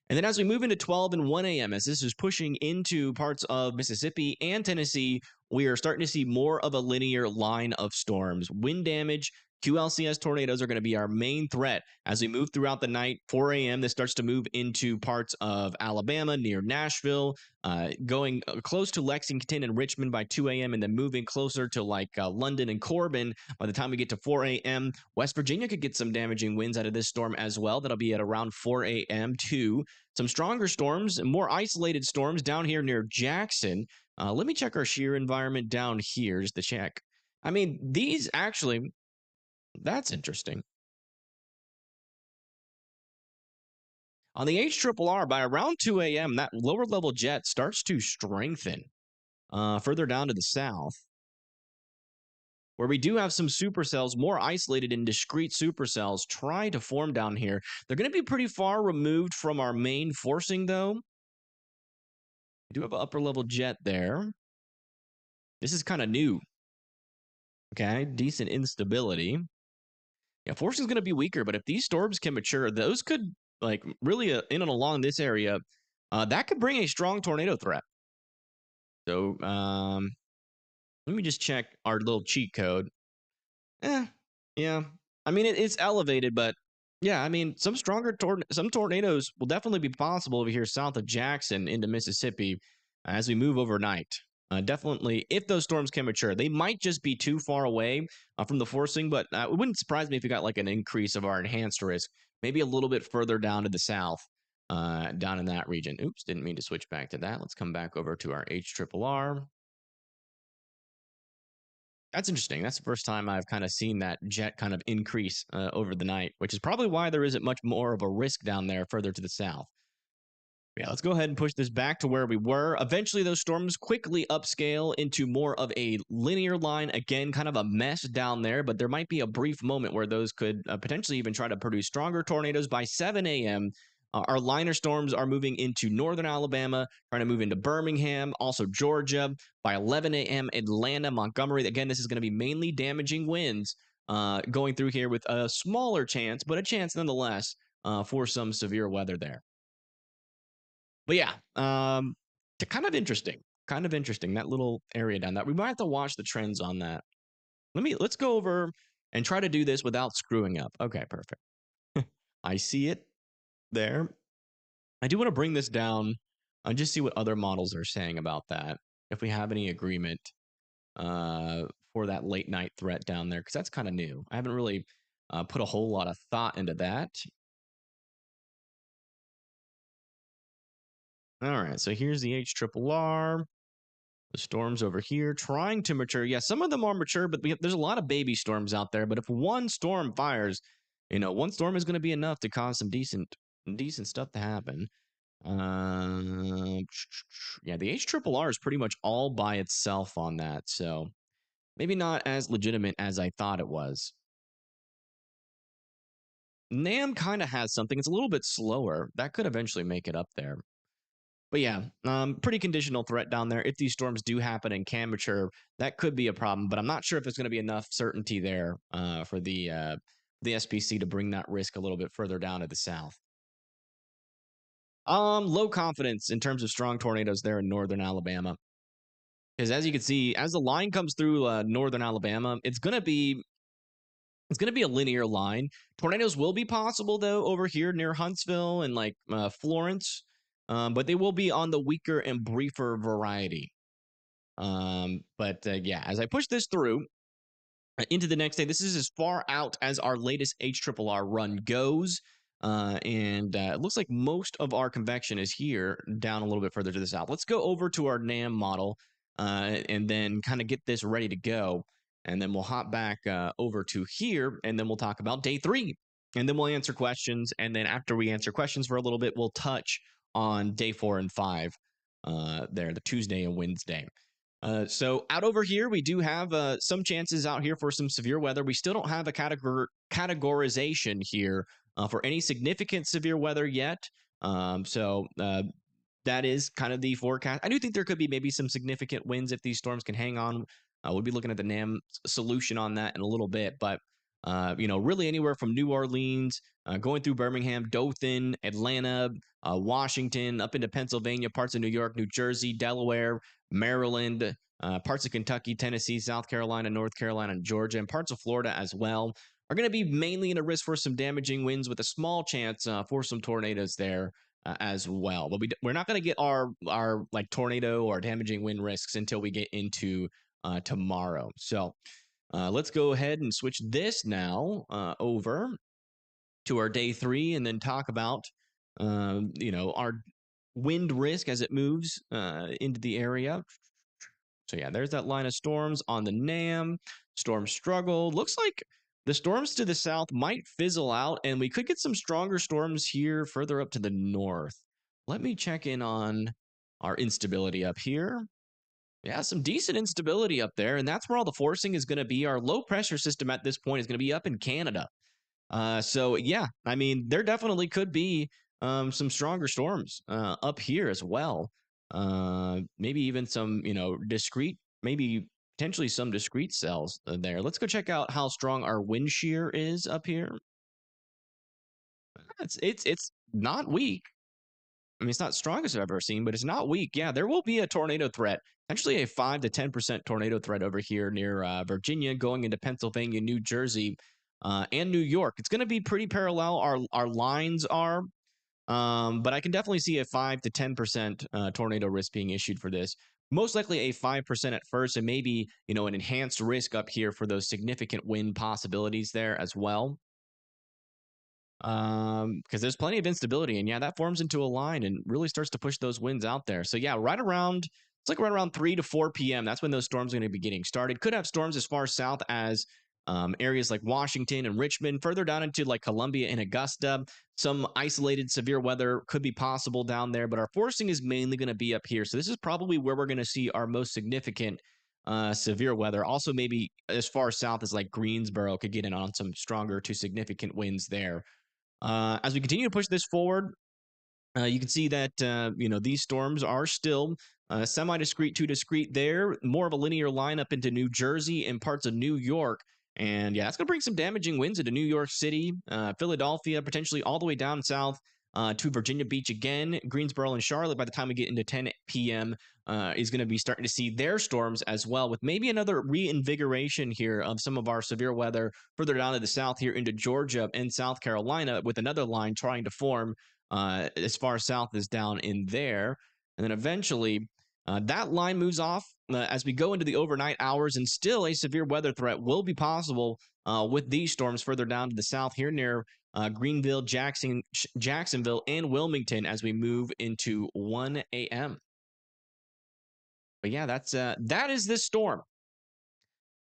And then as we move into 12 and 1 a.m., as this is pushing into parts of Mississippi and Tennessee, we are starting to see more of a linear line of storms. Wind damage, QLCS tornadoes are going to be our main threat as we move throughout the night. 4 a.m., this starts to move into parts of Alabama near Nashville, going close to Lexington and Richmond by 2 a.m., and then moving closer to like London and Corbin by the time we get to 4 a.m. West Virginia could get some damaging winds out of this storm as well. That'll be at around 4 a.m. too. Some stronger storms, more isolated storms down here near Jackson. Let me check our shear environment down here just to check. I mean, these actually, that's interesting. On the HRRR, by around 2 a.m., that lower level jet starts to strengthen further down to the south, where we do have some supercells, more isolated and discrete supercells, try to form down here. They're going to be pretty far removed from our main forcing, though. We do have an upper level jet there. This is kind of new. Okay, decent instability. Yeah, forcing is going to be weaker, but if these storms can mature, those could like really in and along this area, that could bring a strong tornado threat. So let me just check our little cheat code. Yeah. I mean, it's elevated, but yeah, I mean, some tornadoes will definitely be possible over here south of Jackson into Mississippi as we move overnight. Definitely, if those storms can mature, they might just be too far away from the forcing, but it wouldn't surprise me if we got like an increase of our enhanced risk, maybe a little bit further down to the south, down in that region. Oops, didn't mean to switch back to that. Let's come back over to our HRRR. That's interesting. That's the first time I've kind of seen that jet kind of increase over the night, which is probably why there isn't much more of a risk down there further to the south. Yeah, let's go ahead and push this back to where we were. Eventually, those storms quickly upscale into more of a linear line. Again, kind of a mess down there, but there might be a brief moment where those could potentially even try to produce stronger tornadoes by 7 a.m. Our liner storms are moving into northern Alabama, trying to move into Birmingham, also Georgia. By 11 a.m., Atlanta, Montgomery. Again, this is going to be mainly damaging winds going through here with a smaller chance, but a chance nonetheless for some severe weather there. But yeah, kind of interesting. Kind of interesting, that little area down there. We might have to watch the trends on that. Let's go over and try to do this without screwing up. Okay, perfect. I see it there. I do want to bring this down and just see what other models are saying about that. If we have any agreement for that late night threat down there, because that's kind of new. I haven't really put a whole lot of thought into that. All right, so here's the HRRR. The storms over here trying to mature. Yeah, some of them are mature, but there's a lot of baby storms out there. But if one storm fires, one storm is going to be enough to cause some decent stuff to happen. Yeah, the HRRR is pretty much all by itself on that, so maybe not as legitimate as I thought it was. NAM kind of has something. It's a little bit slower. That could eventually make it up there. But yeah, pretty conditional threat down there. If these storms do happen and can mature, that could be a problem. But I'm not sure if there's going to be enough certainty there for the SPC to bring that risk a little bit further down to the south. Low confidence in terms of strong tornadoes there in northern Alabama. Because as you can see, as the line comes through northern Alabama, it's going to be a linear line. Tornadoes will be possible though over here near Huntsville and like Florence. But they will be on the weaker and briefer variety. Yeah, as I push this through into the next day, this is as far out as our latest HRRR run goes. It looks like most of our convection is here down a little bit further to the south. Let's go over to our NAM model and then kind of get this ready to go. And then we'll hop back over to here and then we'll talk about day 3. And then we'll answer questions. And then after we answer questions for a little bit, we'll touch on day 4 and 5 there, the Tuesday and Wednesday. So out over here, we do have some chances out here for some severe weather. We still don't have a categorization here for any significant severe weather yet. That is kind of the forecast. I do think there could be maybe some significant winds if these storms can hang on. We'll be looking at the NAM solution on that in a little bit, but really anywhere from New Orleans, going through Birmingham, Dothan, Atlanta, Washington, up into Pennsylvania, parts of New York, New Jersey, Delaware, Maryland, parts of Kentucky, Tennessee, South Carolina, North Carolina, and Georgia, and parts of Florida as well are going to be mainly in a risk for some damaging winds with a small chance for some tornadoes there as well. But we're not going to get our like tornado or damaging wind risks until we get into tomorrow. So let's go ahead and switch this now over to our day 3 and then talk about our wind risk as it moves into the area. So yeah, there's that line of storms on the NAM. Storm struggle. Looks like the storms to the south might fizzle out, and we could get some stronger storms here further up to the north. Let me check in on our instability up here. Yeah, some decent instability up there, and that's where all the forcing is going to be. Our low pressure system at this point is going to be up in Canada. So yeah, I mean, there definitely could be some stronger storms up here as well. Maybe even some, discrete, maybe potentially some discrete cells there. Let's go check out how strong our wind shear is up here. It's not weak. I mean, it's not strongest I've ever seen, but it's not weak. Yeah, there will be a tornado threat, potentially a 5 to 10% tornado threat over here near Virginia, going into Pennsylvania, New Jersey, and New York. It's going to be pretty parallel. Our lines are, but I can definitely see a 5 to 10% tornado risk being issued for this. Most likely a 5% at first, and maybe an enhanced risk up here for those significant wind possibilities there as well. Because there's plenty of instability, and yeah, that forms into a line and really starts to push those winds out there. So yeah, right around 3 to 4 p.m. That's when those storms are going to be getting started. Could have storms as far south as areas like Washington and Richmond, further down into like Columbia and Augusta. Some isolated severe weather could be possible down there, but our forcing is mainly going to be up here. So this is probably where we're going to see our most significant severe weather. Also, maybe as far south as like Greensboro could get in on some stronger to significant winds there. As we continue to push this forward, you can see that these storms are still semi-discrete to discrete there, more of a linear line up into New Jersey and parts of New York. And yeah, it's going to bring some damaging winds into New York City, Philadelphia, potentially all the way down south to Virginia Beach again. Greensboro and Charlotte, by the time we get into 10 p.m., is going to be starting to see their storms as well, with maybe another reinvigoration here of some of our severe weather further down to the south here into Georgia and South Carolina, with another line trying to form as far south as down in there. And then eventually that line moves off as we go into the overnight hours, and still a severe weather threat will be possible with these storms further down to the south here near Greenville, Jacksonville, and Wilmington as we move into 1 a.m. But yeah, that is this storm.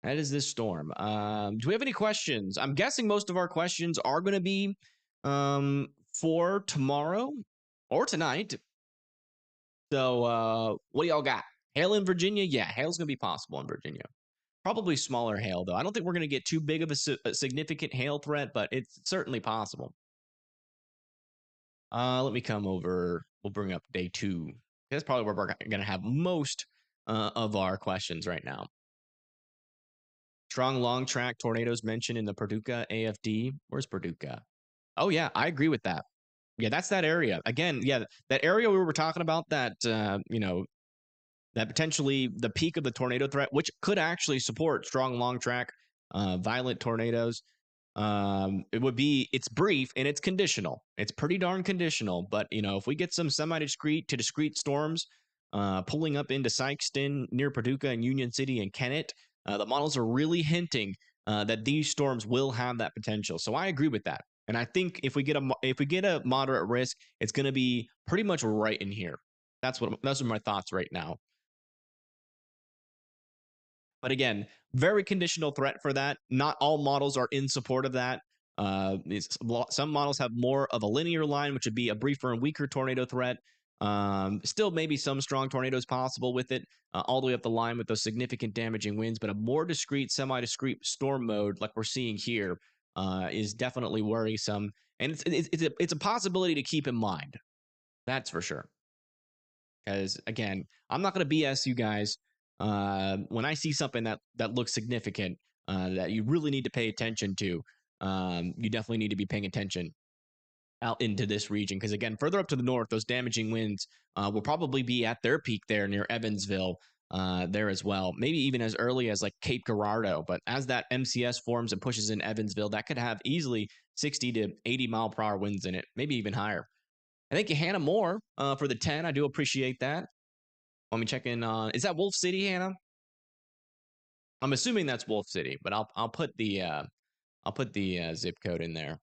That is this storm. Do we have any questions? I'm guessing most of our questions are going to be for tomorrow or tonight. So what do y'all got? Hail in Virginia? Yeah, hail's going to be possible in Virginia. Probably smaller hail, though. I don't think we're going to get too big of a significant hail threat, but it's certainly possible. Let me come over. We'll bring up day 2. That's probably where we're going to have most of our questions right now. Strong long track tornadoes mentioned in the Paducah AFD. Where's Paducah? Oh, yeah, I agree with that. Yeah, that's that area. Again, yeah, that area we were talking about, that, that potentially the peak of the tornado threat, which could actually support strong long track, violent tornadoes. It's brief and it's conditional. It's pretty darn conditional. But, if we get some semi-discrete to discrete storms pulling up into Sikeston near Paducah and Union City and Kennett, the models are really hinting that these storms will have that potential. So I agree with that. And I think if we get a moderate risk, it's going to be pretty much right in here. Those are my thoughts right now. But again, very conditional threat for that. Not all models are in support of that. Some models have more of a linear line, which would be a briefer and weaker tornado threat. Still, maybe some strong tornadoes possible with it, all the way up the line with those significant damaging winds. But a more discrete, semi-discrete storm mode, like we're seeing here, is definitely worrisome. And it's a possibility to keep in mind. That's for sure. Because again, I'm not going to BS you guys. When I see something that looks significant, that you really need to pay attention to, you definitely need to be paying attention out into this region. Because again, further up to the north, those damaging winds will probably be at their peak there near Evansville. There as well, maybe even as early as like Cape Girardeau. But as that MCS forms and pushes in Evansville, that could have easily 60 to 80 mile per hour winds in it, maybe even higher. I thank you, Hannah Moore, for the 10. I do appreciate that. Let me check in on. Is that Wolf City, Hannah? I'm assuming that's Wolf City, but I'll put the zip code in there.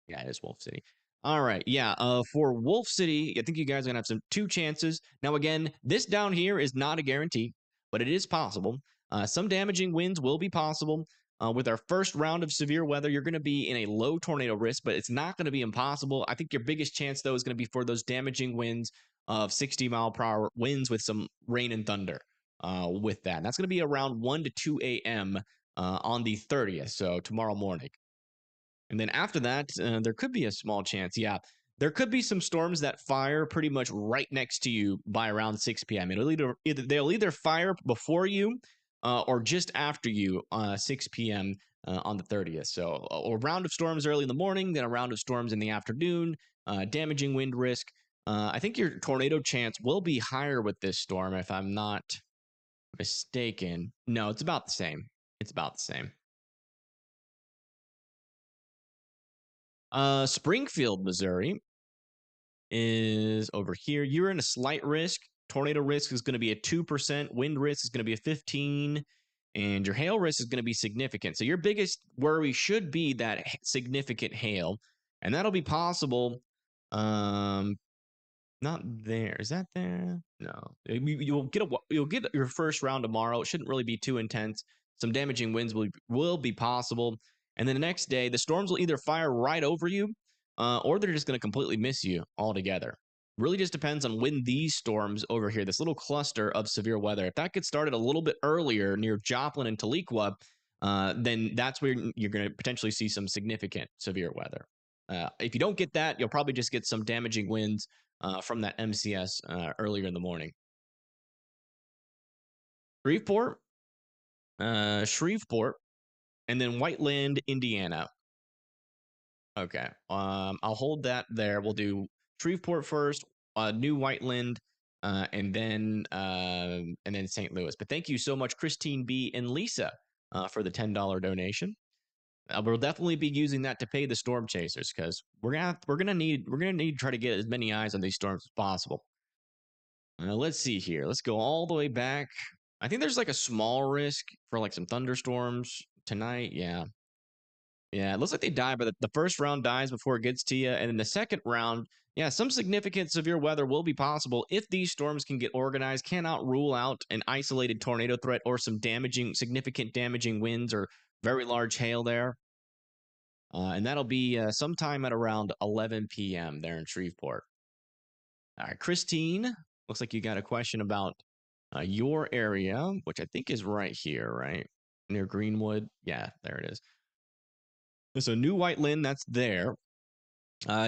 Yeah, it is Wolf City. All right. Yeah. For Wolf City, I think you guys are gonna have two chances. Now, again, this down here is not a guarantee, but it is possible. Some damaging winds will be possible. With our first round of severe weather, you're going to be in a low tornado risk, but it's not going to be impossible. I think your biggest chance, though, is going to be for those damaging winds of 60 mile per hour winds with some rain and thunder. With that, and that's going to be around 1 to 2 a.m. On the 30th, so tomorrow morning. And then after that, there could be a small chance. Yeah, there could be some storms that fire pretty much right next to you by around 6 p.m. They'll either fire before you or just after you 6 p.m. On the 30th. So a round of storms early in the morning, then a round of storms in the afternoon, damaging wind risk. I think your tornado chance will be higher with this storm, if I'm not mistaken. No, it's about the same. It's about the same. Springfield, Missouri is over here. You're in a slight risk. Tornado risk is going to be a 2%. Wind risk is going to be a 15. And your hail risk is going to be significant. So your biggest worry should be that significant hail. And that'll be possible. Not there. Is that there? No. You'll get your first round tomorrow. It shouldn't really be too intense. Some damaging winds will be possible. And then the next day, the storms will either fire right over you, or they're just going to completely miss you altogether. Really just depends on when these storms over here, this little cluster of severe weather, if that gets started a little bit earlier near Joplin and Tahlequah, then that's where you're going to potentially see some significant severe weather. If you don't get that, you'll probably just get some damaging winds from that MCS earlier in the morning. Shreveport, and then Whiteland, Indiana. Okay. I'll hold that there. We'll do Shreveport first, New Whiteland, and then St. Louis. But thank you so much, Christine B and Lisa, for the $10 donation. We'll definitely be using that to pay the storm chasers because we're gonna need to try to get as many eyes on these storms as possible. Let's see here. Let's go all the way back. I think there's like a small risk for like some thunderstorms tonight. Yeah. Yeah, it looks like they die, but the first round dies before it gets to you. And in the second round, yeah, some significant severe weather will be possible if these storms can get organized. Cannot rule out an isolated tornado threat or some significant damaging winds or very large hail there. And that'll be sometime at around 11 p.m. there in Shreveport. All right, Christine, looks like you got a question about your area, which I think is right here, right? Near Greenwood. Yeah, there it is. So New Whiteland, that's there.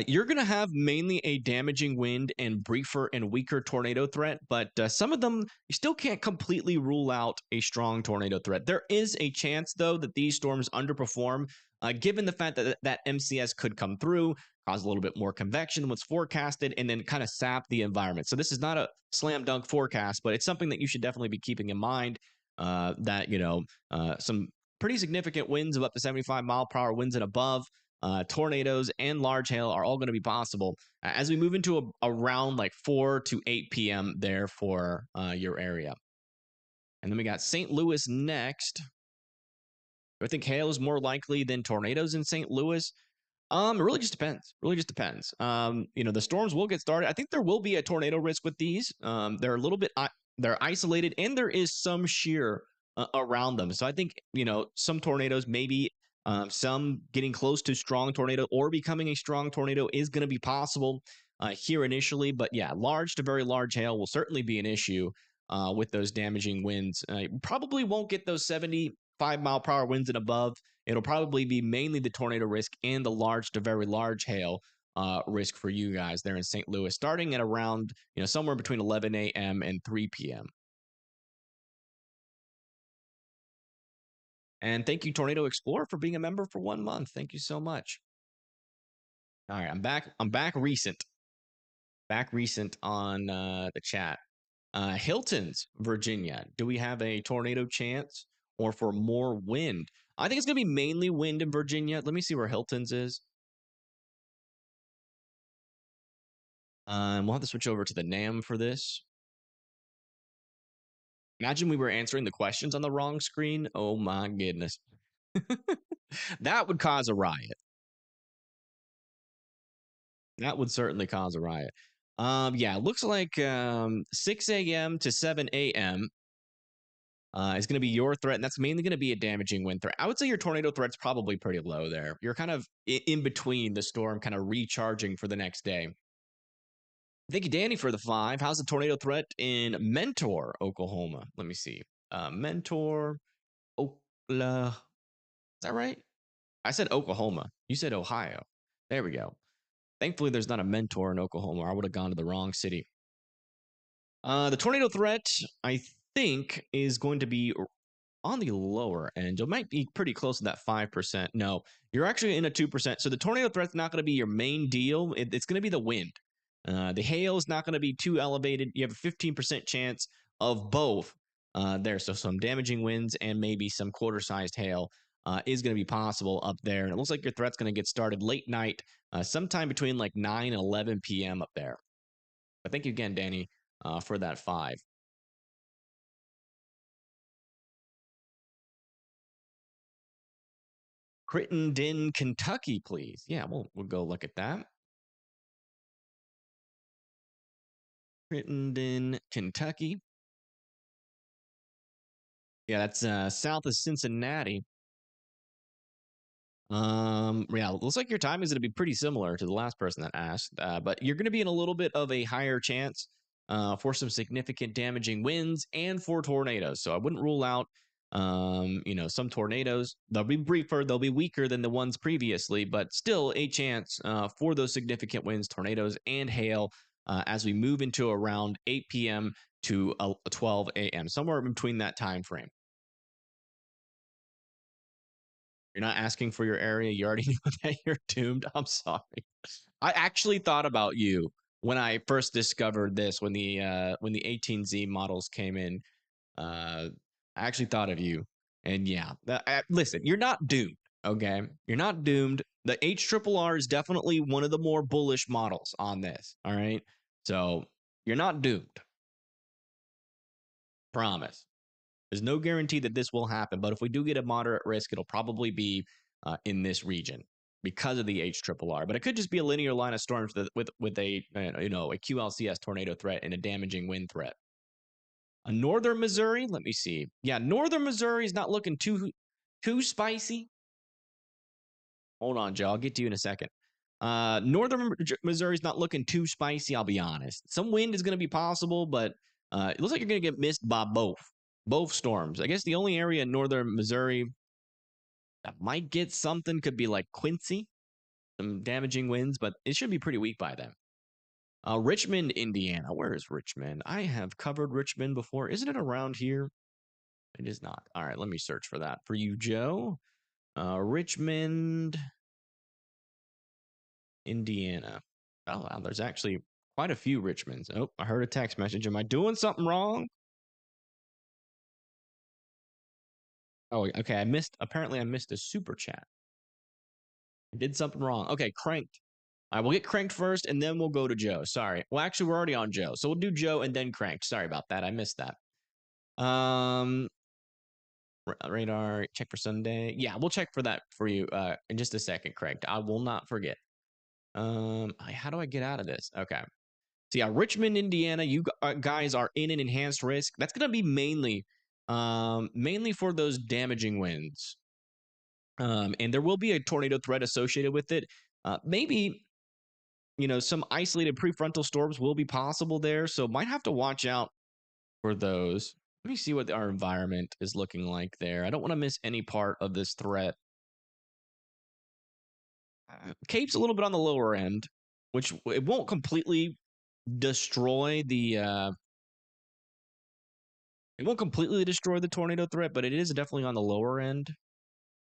You're going to have mainly a damaging wind and briefer and weaker tornado threat, but some of them, you still can't completely rule out a strong tornado threat. There is a chance, though, that these storms underperform, given the fact that MCS could come through, cause a little bit more convection than what's forecasted, and then kind of sap the environment. So this is not a slam dunk forecast, but it's something that you should definitely be keeping in mind that, some pretty significant winds of up to 75 mile per hour winds and above, tornadoes and large hail are all going to be possible as we move into around like 4 to 8 p.m. there for your area. And then we got St. Louis next. I think hail is more likely than tornadoes in St. Louis. It really just depends. The storms will get started. I think there will be a tornado risk with these. They're a little bit they're isolated, and there is some shear around them. So I think some tornadoes, maybe some getting close to strong tornado or becoming a strong tornado is going to be possible here initially. But yeah, large to very large hail will certainly be an issue with those damaging winds. You probably won't get those 75 mile per hour winds and above it'll probably be mainly the tornado risk and the large to very large hail risk for you guys there in St. Louis, starting at around somewhere between 11 a.m. and 3 p.m. And thank you, Tornado Explorer, for being a member for 1 month. Thank you so much. All right, I'm back. I'm back recent. Back recent on the chat. Hilton's, Virginia. Do we have a tornado chance or for more wind? I think it's going to be mainly wind in Virginia. Let me see where Hilton's is. We'll have to switch over to the NAM for this. Imagine we were answering the questions on the wrong screen. Oh my goodness. That would cause a riot. That would certainly cause a riot. Yeah, it looks like 6 a.m. to 7 a.m. Is going to be your threat, and that's mainly going to be a damaging wind threat. I would say your tornado threat's probably pretty low there. You're kind of in between the storm, kind of recharging for the next day. Thank you, Danny, for the 5. How's the tornado threat in Mentor, Oklahoma? Let me see. Mentor, Oklahoma. Is that right? I said Oklahoma. You said Ohio. There we go. Thankfully, there's not a Mentor in Oklahoma. I would have gone to the wrong city. The tornado threat, I think, is going to be on the lower end. It might be pretty close to that 5%. No, you're actually in a 2%. So the tornado threat's not going to be your main deal. It's going to be the wind. The hail is not going to be too elevated. You have a 15% chance of both there. So some damaging winds and maybe some quarter-sized hail is going to be possible up there. And it looks like your threat's going to get started late night, sometime between like 9 and 11 p.m. up there. But thank you again, Danny, for that 5. Crittenden, Kentucky, please. Yeah, we'll go look at that. Crittenden, Kentucky. Yeah, that's south of Cincinnati. Yeah, looks like your time is going to be pretty similar to the last person that asked, but you're going to be in a little bit of a higher chance for some significant damaging winds and for tornadoes. So I wouldn't rule out, some tornadoes. They'll be briefer, they'll be weaker than the ones previously, but still a chance for those significant winds, tornadoes, and hail as we move into around 8 p.m. to 12 a.m., somewhere in between that time frame. You're not asking for your area. You already know that you're doomed. I'm sorry. I actually thought about you when I first discovered this when the 18Z models came in. I actually thought of you, and yeah, listen, you're not doomed. Okay, you're not doomed. The HRRR is definitely one of the more bullish models on this. All right, so you're not doomed. Promise. There's no guarantee that this will happen, but if we do get a moderate risk, it'll probably be in this region because of the HRRR. But it could just be a linear line of storms with a a QLCS tornado threat and a damaging wind threat. Northern Missouri, let me see. Yeah, Northern Missouri is not looking too spicy. Hold on, Joe. I'll get to you in a second. Northern Missouri is not looking too spicy, I'll be honest. Some wind is going to be possible, but it looks like you're going to get missed by both storms. I guess the only area in northern Missouri that might get something could be like Quincy, some damaging winds, but it should be pretty weak by then. Richmond, Indiana. Where is Richmond? I have covered Richmond before. Isn't it around here? It is not. All right, let me search for that for you, Joe. Richmond, Indiana. Oh, wow, there's actually quite a few Richmonds. Oh, I heard a text message. Am I doing something wrong? Oh, okay. Apparently I missed a super chat. I did something wrong. Okay, cranked. All right, we'll get cranked first, and then we'll go to Joe. Sorry. Well, actually, we're already on Joe. So we'll do Joe and then cranked. Sorry about that. I missed that. Radar, check for Sunday. Yeah, we'll check for that for you in just a second, cranked. I will not forget. How do I get out of this? Okay. So yeah, Richmond, Indiana, you guys are in an enhanced risk. That's going to be mainly for those damaging winds. And there will be a tornado threat associated with it. Maybe, some isolated prefrontal storms will be possible there. So might have to watch out for those. Let me see what our environment is looking like there. I don't want to miss any part of this threat. Cape's a little bit on the lower end, which it won't completely destroy the tornado threat, but it is definitely on the lower end.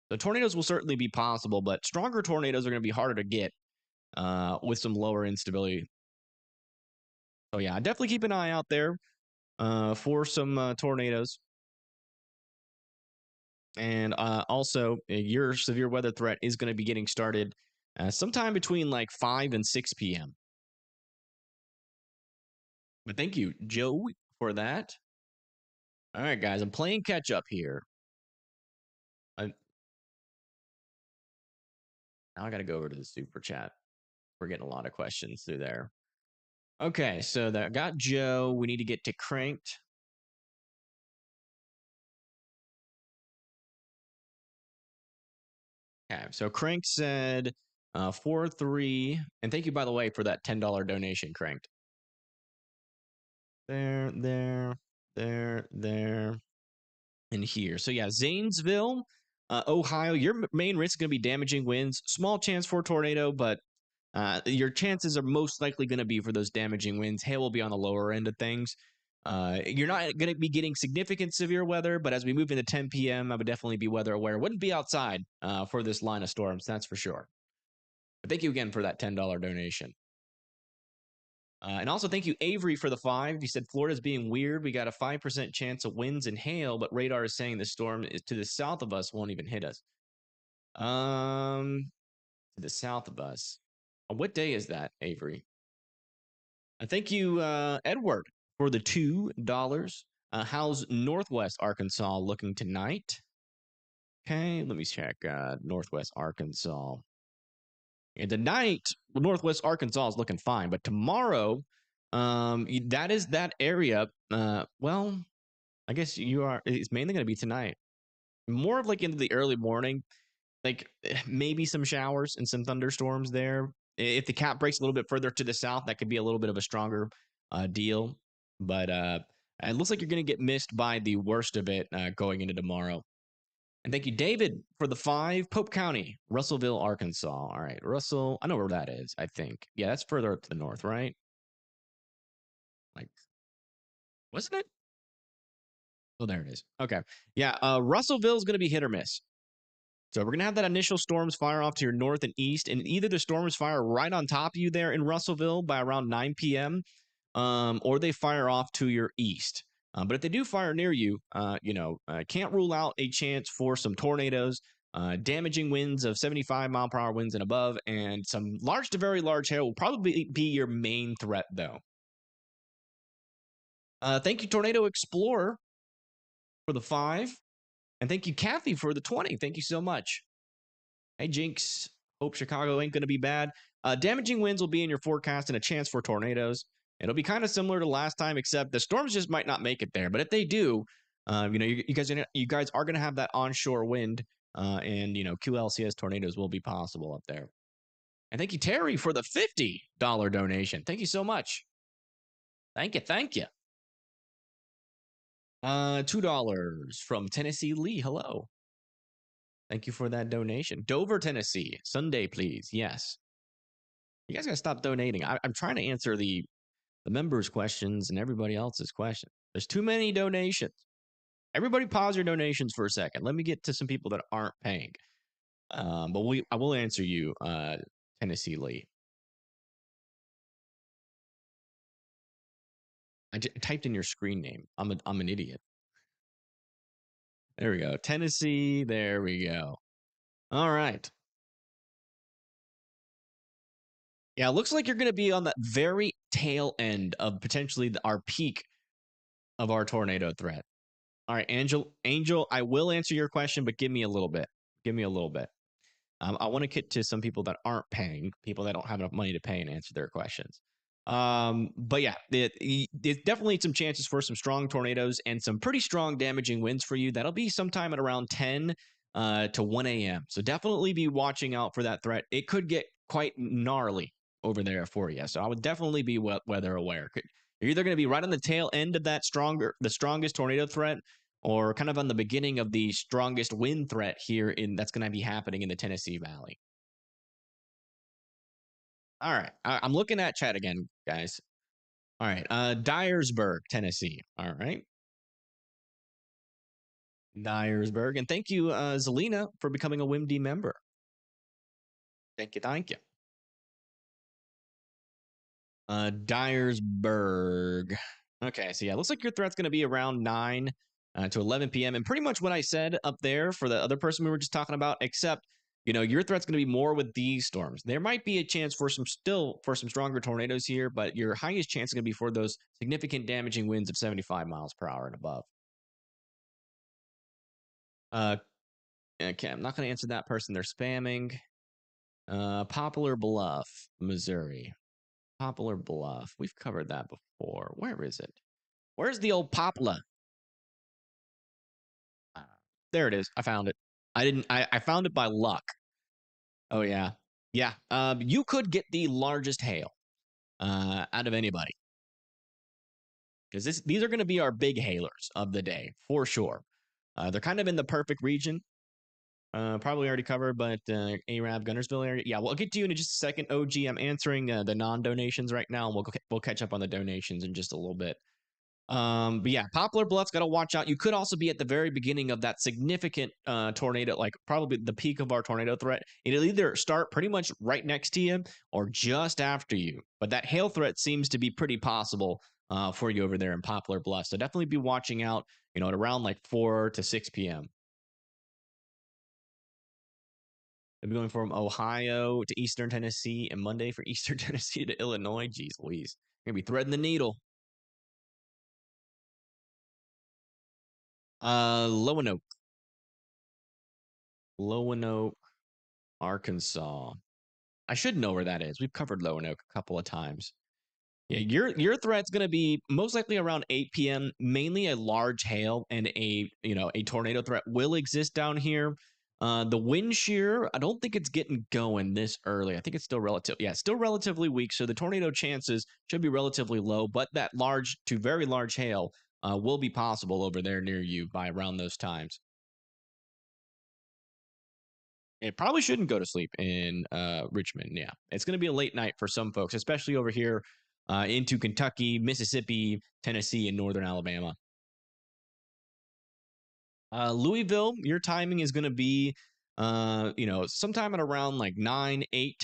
The tornadoes will certainly be possible, but stronger tornadoes are going to be harder to get with some lower instability. So yeah, definitely keep an eye out there for some tornadoes. And also, your severe weather threat is going to be getting started sometime between like 5 and 6 p.m. But thank you, Joe, for that. All right, guys, I'm playing catch up here. Now I got to go over to the super chat. We're getting a lot of questions through there. Okay, so that got Joe. We need to get to Cranked. Okay, so Crank said 4-3. And thank you, by the way, for that $10 donation, Cranked. There, and here. So yeah, Zanesville, Ohio, your main risk is going to be damaging winds. Small chance for a tornado, but your chances are most likely going to be for those damaging winds. Hail will be on the lower end of things. You're not going to be getting significant severe weather, but as we move into 10 p.m., I would definitely be weather aware. Wouldn't be outside for this line of storms, that's for sure. But thank you again for that $10 donation. And also thank you, Avery, for the 5. He said Florida's being weird. We got a 5% chance of winds and hail, but radar is saying the storm is to the south of us won't even hit us. To the south of us. What day is that, Avery? Thank you, Edward, for the $2. How's Northwest Arkansas looking tonight? Okay, let me check. Northwest Arkansas. And tonight, Northwest Arkansas is looking fine, but tomorrow, that is that area. Well, I guess you are. It's mainly going to be tonight. More of like into the early morning, like maybe some showers and some thunderstorms there. If the cap breaks a little bit further to the south, that could be a little bit of a stronger deal. But it looks like you're going to get missed by the worst of it going into tomorrow. And thank you, David, for the 5. Pope County, Russellville, Arkansas. All right, Russell. I know where that is, I think. Yeah, that's further up to the north, right? Like, wasn't it? Oh, there it is. Okay. Yeah, Russellville is going to be hit or miss. So we're going to have that initial storms fire off to your north and east, and either the storms fire right on top of you there in Russellville by around 9 p.m., or they fire off to your east. But if they do fire near you, can't rule out a chance for some tornadoes, damaging winds of 75-mile-per-hour winds and above, and some large to very large hail will probably be your main threat, though. Thank you, Tornado Explorer, for the 5. And thank you, Kathy, for the 20. Thank you so much. Hey, Jinx. Hope Chicago ain't going to be bad. Damaging winds will be in your forecast and a chance for tornadoes. It'll be kind of similar to last time, except the storms just might not make it there. But if they do, you guys are going to have that onshore wind, and QLCS tornadoes will be possible up there. And thank you, Terry, for the $50 donation. Thank you so much. Thank you. $2 from Tennessee Lee. Hello. Thank you for that donation. Dover, Tennessee. Sunday, please. Yes. You guys got to stop donating. I'm trying to answer the members' questions and everybody else's questions. There's too many donations. Everybody pause your donations for a second. Let me get to some people that aren't paying. But I will answer you, Tennessee Lee. I typed in your screen name. I'm an idiot. There we go. Tennessee. There we go. All right. Yeah, it looks like you're going to be on the very tail end of potentially our peak of our tornado threat. All right, Angel, I will answer your question, but give me a little bit. I want to get to some people that aren't paying, people that don't have enough money to pay and answer their questions. But yeah, there's definitely some chances for some strong tornadoes and some pretty strong damaging winds for you. That'll be sometime at around 10 to 1 a.m. So definitely be watching out for that threat. It could get quite gnarly over there for you. So I would definitely be weather aware. You're either going to be right on the tail end of the strongest tornado threat, or kind of on the beginning of the strongest wind threat here that's going to be happening in the Tennessee Valley. All right. I'm looking at chat again, guys. All right. Dyersburg, Tennessee. All right. Dyersburg. And thank you, Zelina, for becoming a WIMD member. Thank you. Thank you. Dyersburg. Okay, so yeah, looks like your threat's going to be around 9 to 11 p.m. And pretty much what I said up there for the other person we were just talking about, except, your threat's going to be more with these storms. There might be a chance for some stronger tornadoes here, but your highest chance is going to be for those significant damaging winds of 75 miles per hour and above. Okay, I'm not going to answer that person. They're spamming. Poplar Bluff, Missouri. Poplar Bluff. We've covered that before. Where is it? Where's the old Poplar? There it is. I found it. I found it by luck. Oh yeah. Yeah. You could get the largest hail out of anybody. Because these are going to be our big hailers of the day, for sure. They're kind of in the perfect region. Probably already covered, but Arab Gunnersville area. Yeah, we'll get to you in just a second. OG, I'm answering the non-donations right now. We'll catch up on the donations in just a little bit. But yeah, Poplar Bluff's got to watch out. You could also be at the very beginning of that significant tornado, like probably the peak of our tornado threat. It'll either start pretty much right next to you or just after you. But that hail threat seems to be pretty possible for you over there in Poplar Bluff. So definitely be watching out, at around like 4 to 6 p.m. I'll be going from Ohio to Eastern Tennessee and Monday for Eastern Tennessee to Illinois. Jeez Louise. You're going to be threading the needle. Lonoke. Lonoke, Arkansas. I should know where that is. We've covered Lonoke a couple of times. Yeah, your threat's going to be most likely around 8 p.m. Mainly a large hail and a tornado threat will exist down here. The wind shear, I don't think it's getting going this early. I think it's still relatively weak. So the tornado chances should be relatively low, but that large to very large hail will be possible over there near you by around those times. It probably shouldn't go to sleep in Richmond. Yeah, it's going to be a late night for some folks, especially over here into Kentucky, Mississippi, Tennessee, and northern Alabama. Louisville, your timing is going to be, sometime at around like 9, 8.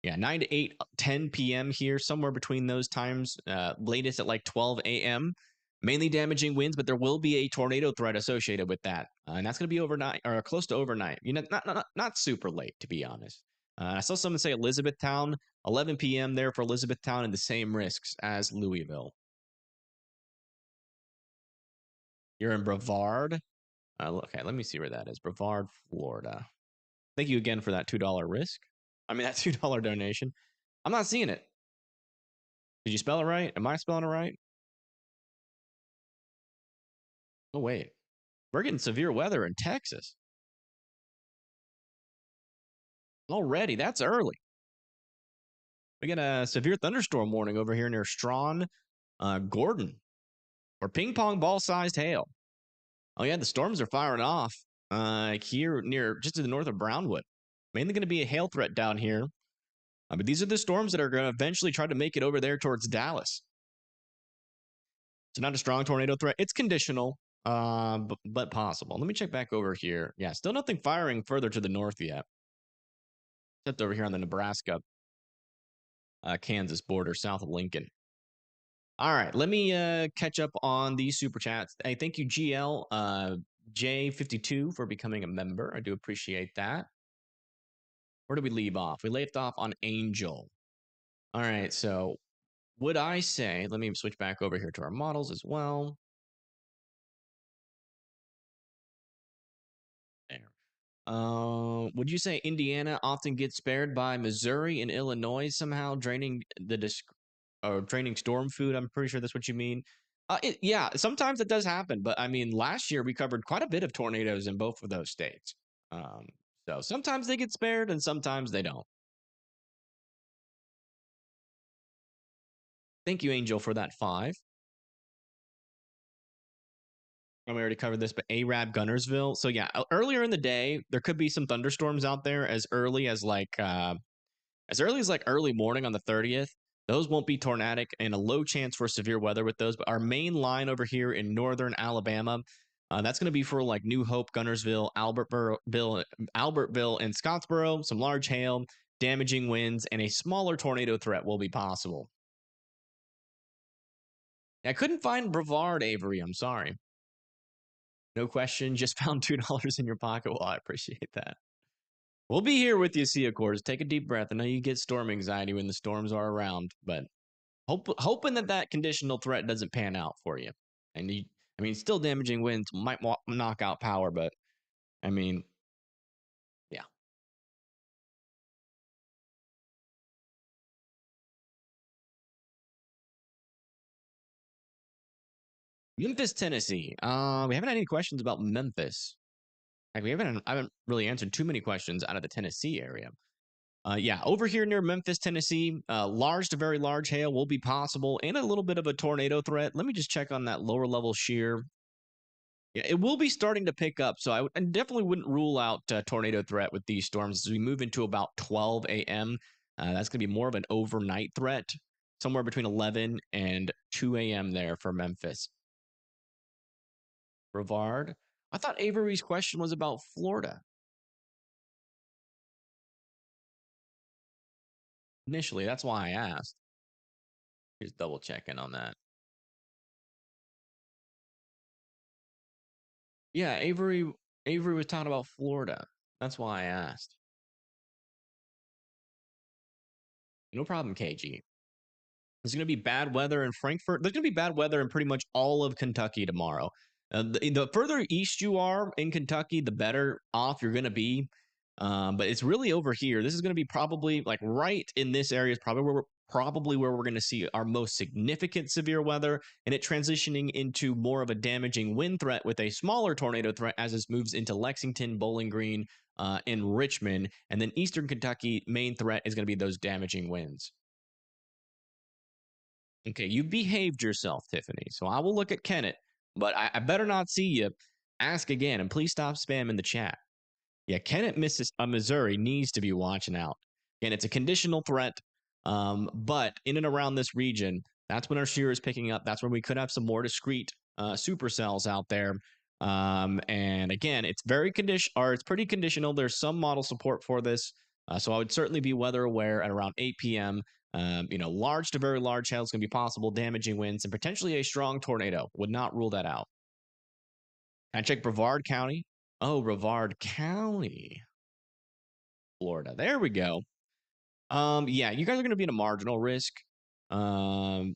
Yeah, 9 to 8, 10 p.m. here, somewhere between those times. Latest at like 12 a.m. Mainly damaging winds, but there will be a tornado threat associated with that, and that's going to be overnight or close to overnight. Not super late, to be honest. I saw someone say Elizabethtown, 11 p.m. there for Elizabethtown, and the same risks as Louisville. You're in Brevard. Okay, let me see where that is. Brevard, Florida. Thank you again for that $2 risk. I mean, that $2 donation. I'm not seeing it. Did you spell it right? Am I spelling it right? Oh, wait. We're getting severe weather in Texas. Already, that's early. We got a severe thunderstorm warning over here near Strawn, Gordon, or ping pong ball sized hail. Oh, yeah, the storms are firing off here near just to the north of Brownwood. Mainly going to be a hail threat down here. But these are the storms that are going to eventually try to make it over there towards Dallas. So not a strong tornado threat. It's conditional, but possible. Let me check back over here. Yeah, still nothing firing further to the north yet. Except over here on the Nebraska, Kansas border, south of Lincoln. All right, let me catch up on these super chats. Hey, thank you, GL J52 for becoming a member. I do appreciate that. Where did we leave off? We left off on Angel. All right, so would I say, let me switch back over here to our models as well. There. Would you say Indiana often gets spared by Missouri and Illinois somehow draining draining storm food? I'm pretty sure that's what you mean. Yeah, sometimes it does happen, but I mean, last year we covered quite a bit of tornadoes in both of those states. So sometimes they get spared and sometimes they don't. Thank you, Angel, for that 5. We already covered this, but Arab Gunnersville. So yeah, earlier in the day, there could be some thunderstorms out there as early as like As early as like early morning on the 30th, those won't be tornadic and a low chance for severe weather with those. But our main line over here in northern Alabama, that's going to be for like New Hope, Gunnersville, Albertville, and Scottsboro. Some large hail, damaging winds, and a smaller tornado threat will be possible. I couldn't find Brevard, Avery. I'm sorry. No question. Just found $2 in your pocket. Well, I appreciate that. We'll be here with you, Sea Course. Take a deep breath. I know you get storm anxiety when the storms are around, but hoping that conditional threat doesn't pan out for you. And I mean, still damaging winds might knock out power, but I mean, yeah. Memphis, Tennessee. We haven't had any questions about Memphis. Like I haven't really answered too many questions out of the Tennessee area. Yeah, over here near Memphis, Tennessee, large to very large hail will be possible and a little bit of a tornado threat. Let me just check on that lower level shear. Yeah, it will be starting to pick up. So I definitely wouldn't rule out tornado threat with these storms as we move into about 12 a.m. That's going to be more of an overnight threat, somewhere between 11 and 2 a.m. there for Memphis. Brevard. I thought Avery's question was about Florida. Initially, that's why I asked. Just double checking on that. Yeah, Avery was talking about Florida. That's why I asked. No problem, KG. There's going to be bad weather in Frankfurt. There's going to be bad weather in pretty much all of Kentucky tomorrow. The further east you are in Kentucky, the better off you're going to be. But it's really over here. This is going to be probably like right in this area is probably where we're going to see our most significant severe weather, and it transitioning into more of a damaging wind threat with a smaller tornado threat as this moves into Lexington, Bowling Green, and Richmond. And then Eastern Kentucky main threat is going to be those damaging winds. Okay, you behaved yourself, Tiffany. So I will look at Kenneth, but I better not see you. Ask again, and please stop spamming the chat. Yeah, Kenneth, Missouri needs to be watching out. And it's a conditional threat, but in and around this region, that's when our shear is picking up. That's when we could have some more discrete supercells out there. And again, it's it's pretty conditional. There's some model support for this, so I would certainly be weather aware at around 8 p.m. Large to very large hail is going to be possible, damaging winds, and potentially a strong tornado. Would not rule that out. Can I check Brevard County? Oh, Brevard County, Florida. There we go. Yeah, you guys are going to be in a marginal risk on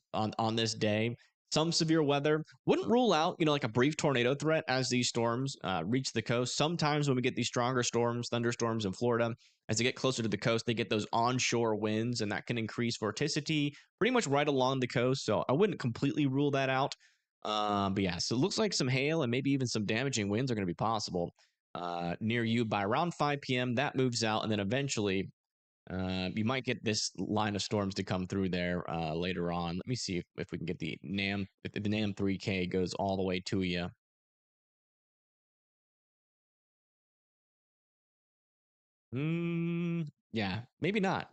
this day. Some severe weather wouldn't rule out, like a brief tornado threat as these storms reach the coast. Sometimes when we get these stronger storms, thunderstorms in Florida, as they get closer to the coast, they get those onshore winds, and that can increase vorticity pretty much right along the coast. So I wouldn't completely rule that out. But yeah, so it looks like some hail and maybe even some damaging winds are going to be possible near you by around 5 p.m. That moves out, and then eventually you might get this line of storms to come through there later on. Let me see if we can get if the NAM 3K goes all the way to you. Yeah, maybe not.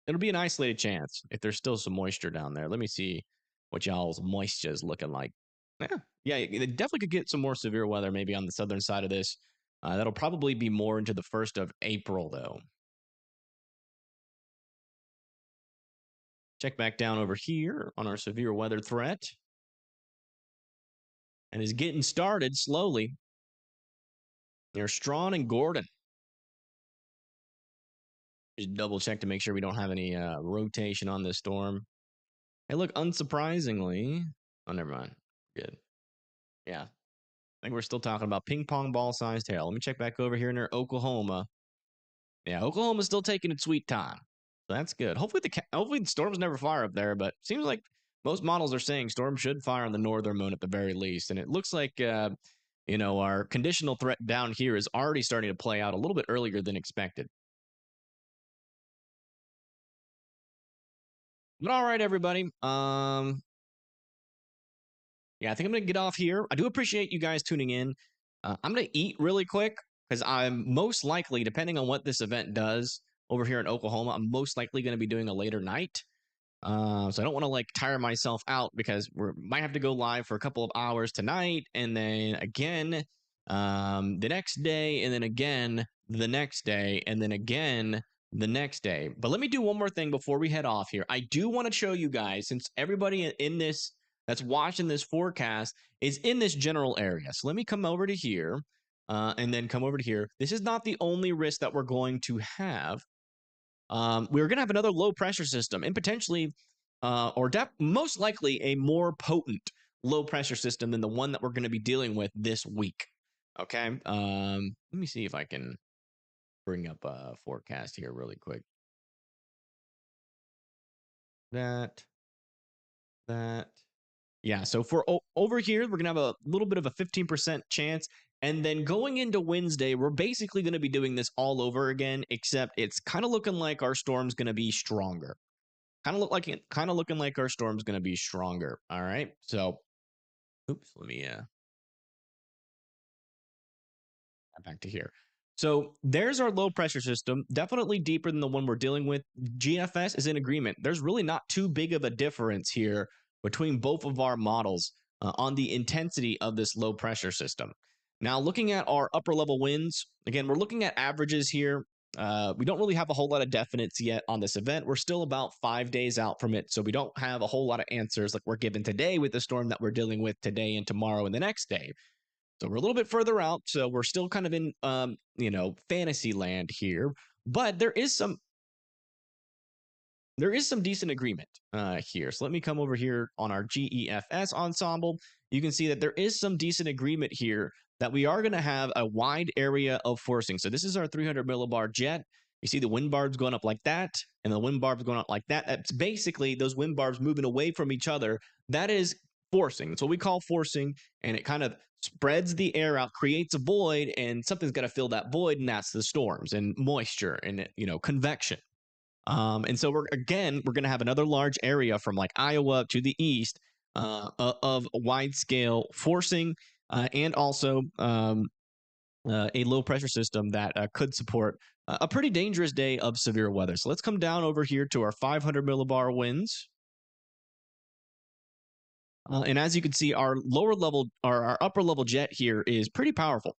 It'll be an isolated chance if there's still some moisture down there. Let me see what y'all's moisture is looking like. Yeah, it definitely could get some more severe weather maybe on the southern side of this. That'll probably be more into the 1st of April, though. Check back down over here on our severe weather threat. And is getting started slowly. Near Strawn and Gordon. Just double check to make sure we don't have any rotation on this storm. Hey, look, unsurprisingly. Oh, never mind. Good. Yeah. I think we're still talking about ping pong ball sized hail. Let me check back over here near Oklahoma. Yeah, Oklahoma's still taking its sweet time. So that's good. Hopefully the storms never fire up there, but seems like most models are saying storms should fire on the northern moon at the very least. And it looks like our conditional threat down here is already starting to play out a little bit earlier than expected. But all right, everybody. Yeah, I think I'm gonna get off here. I do appreciate you guys tuning in. I'm gonna eat really quick because I'm most likely, depending on what this event does, over here in Oklahoma. I'm most likely going to be doing a later night. So I don't want to like tire myself out because we might have to go live for a couple of hours tonight, and then again the next day, and then again the next day, and then again the next day. But let me do one more thing before we head off here. I do want to show you guys, since everybody in this that's watching this forecast is in this general area. So let me come over to here and then come over to here. This is not the only risk that we're going to have. We're going to have another low pressure system and potentially, most likely, a more potent low pressure system than the one that we're going to be dealing with this week. Okay. Let me see if I can bring up a forecast here really quick. That. Yeah. So for over here, we're going to have a little bit of a 15% chance. And then going into Wednesday, we're basically going to be doing this all over again, except it's kind of looking like our storm's going to be stronger. Kind of looking like our storm's going to be stronger. All right. So, oops, let me back to here. So there's our low pressure system, definitely deeper than the one we're dealing with. GFS is in agreement. There's really not too big of a difference here between both of our models on the intensity of this low pressure system. Now, looking at our upper level winds, again, we're looking at averages here. We don't really have a whole lot of definites yet on this event. We're still about 5 days out from it, so we don't have a whole lot of answers like we're given today with the storm that we're dealing with today and tomorrow and the next day. So we're a little bit further out, so we're still kind of in fantasy land here, but there is some decent agreement here. So let me come over here on our GEFS ensemble. You can see that there is some decent agreement here that we are going to have a wide area of forcing. So this is our 300 millibar jet. You see the wind barbs going up like that, and the wind barbs going up like that. That's basically those wind barbs moving away from each other. That is forcing. It's what we call forcing, and it kind of spreads the air out, creates a void, and something's got to fill that void, and that's the storms and moisture and convection. And so we're going to have another large area from like Iowa to the east of wide scale forcing and also a low pressure system that could support a pretty dangerous day of severe weather. So let's come down over here to our 500 millibar winds. And as you can see, our our upper level jet here is pretty powerful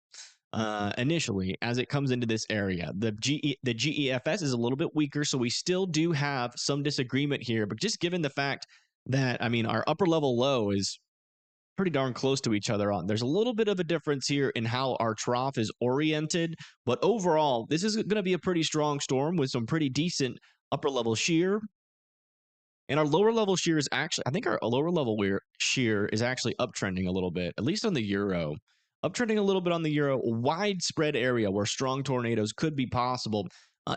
initially as it comes into this area. The GEFS is a little bit weaker, so we still do have some disagreement here. But just given the fact that, our upper level low is pretty darn close to each other there's a little bit of a difference here in how our trough is oriented. But overall, this is going to be a pretty strong storm with some pretty decent upper level shear. And our lower level shear is actually, I think our lower level shear is actually uptrending a little bit, at least on the Euro. Uptrending a little bit on the Euro, widespread area where strong tornadoes could be possible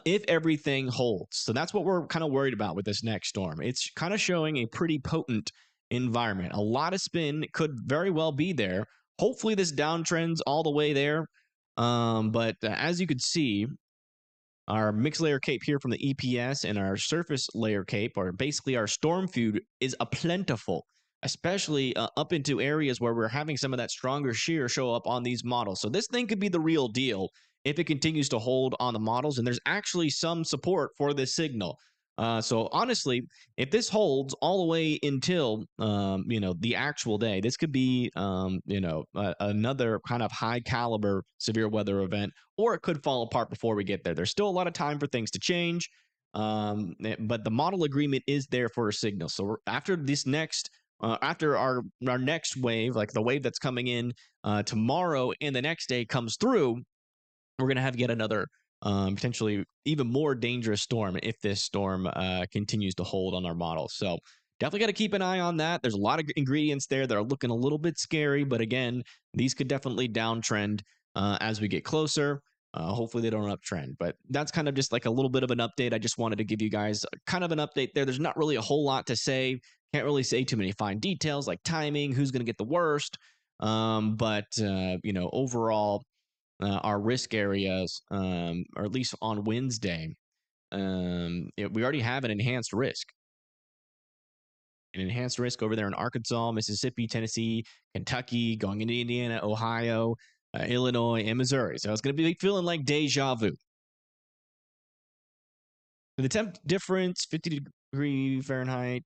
if everything holds. So that's what we're kind of worried about with this next storm. It's kind of showing a pretty potent environment. A lot of spin could very well be there. Hopefully this downtrends all the way there. But as you could see, our mixed layer cape here from the EPS and our surface layer cape, or basically our storm food, is a plentiful, especially up into areas where we're having some of that stronger shear show up on these models. So this thing could be the real deal if it continues to hold on the models, and there's actually some support for this signal. So honestly, if this holds all the way until the actual day, this could be another kind of high caliber severe weather event, or it could fall apart before we get there. There's still a lot of time for things to change, but the model agreement is there for a signal. So after this next. After our next wave, like the wave that's coming in tomorrow and the next day comes through, we're going to have yet another potentially even more dangerous storm if this storm continues to hold on our model. So definitely got to keep an eye on that. There's a lot of ingredients there that are looking a little bit scary, but again, these could definitely downtrend as we get closer. Hopefully they don't uptrend, but that's kind of just like a little bit of an update. I just wanted to give you guys kind of an update there. There's not really a whole lot to say. Can't really say too many fine details like timing, who's going to get the worst. But overall, our risk areas, or at least on Wednesday, we already have an enhanced risk. An enhanced risk over there in Arkansas, Mississippi, Tennessee, Kentucky, going into Indiana, Ohio, Illinois, and Missouri. So it's going to be feeling like deja vu. The temp difference, 50-degree Fahrenheit,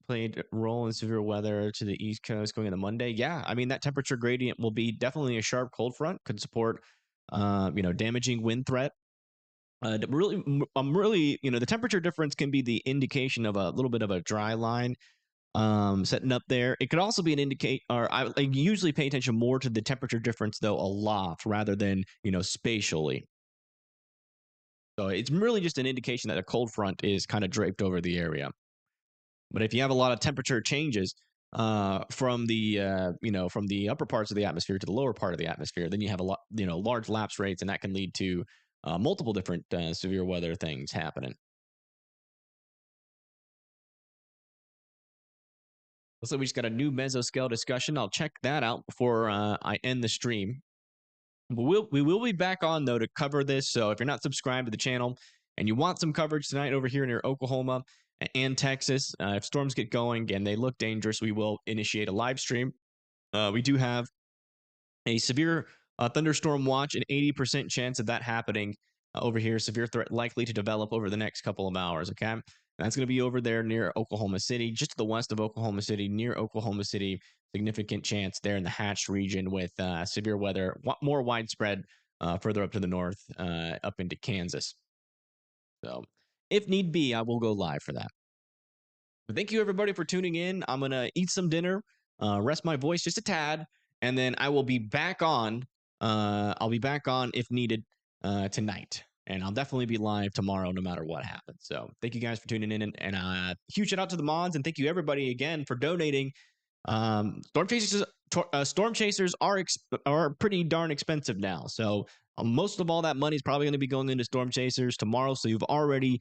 played a role in severe weather to the East Coast going into Monday. Yeah, I mean that temperature gradient will be definitely a sharp cold front. Could support, damaging wind threat. I'm really, the temperature difference can be the indication of a little bit of a dry line setting up there. It could also be an indicate, or I usually pay attention more to the temperature difference though aloft rather than spatially. So it's really just an indication that a cold front is kind of draped over the area. But if you have a lot of temperature changes from the from the upper parts of the atmosphere to the lower part of the atmosphere, then you have a lot large lapse rates, and that can lead to multiple different severe weather things happening. Looks like we just got a new mesoscale discussion. I'll check that out before I end the stream. We will be back on though to cover this. So if you're not subscribed to the channel and you want some coverage tonight over here near Oklahoma and Texas, if storms get going and they look dangerous, we will initiate a live stream. We do have a severe thunderstorm watch, an 80% chance of that happening over here. Severe threat likely to develop over the next couple of hours. Okay. That's going to be over there near Oklahoma City, just to the west of Oklahoma City, near Oklahoma City. Significant chance there in the Hatch region with severe weather, more widespread further up to the north, up into Kansas. So, if need be, I will go live for that. But thank you everybody for tuning in. I'm gonna eat some dinner, rest my voice just a tad, and then I will be back on. I'll be back on if needed tonight, and I'll definitely be live tomorrow, no matter what happens. So thank you guys for tuning in, and huge shout out to the mods, and thank you everybody again for donating. Storm chasers are pretty darn expensive now, so most of all that money is probably going to be going into storm chasers tomorrow. So you've already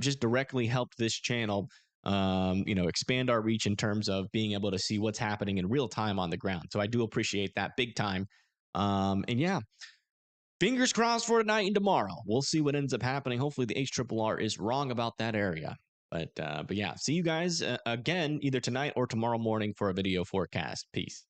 just directly helped this channel expand our reach in terms of being able to see what's happening in real time on the ground. So I do appreciate that big time. And yeah, fingers crossed for tonight and tomorrow. We'll see what ends up happening. Hopefully the HRRR is wrong about that area. But yeah, see you guys again either tonight or tomorrow morning for a video forecast. Peace.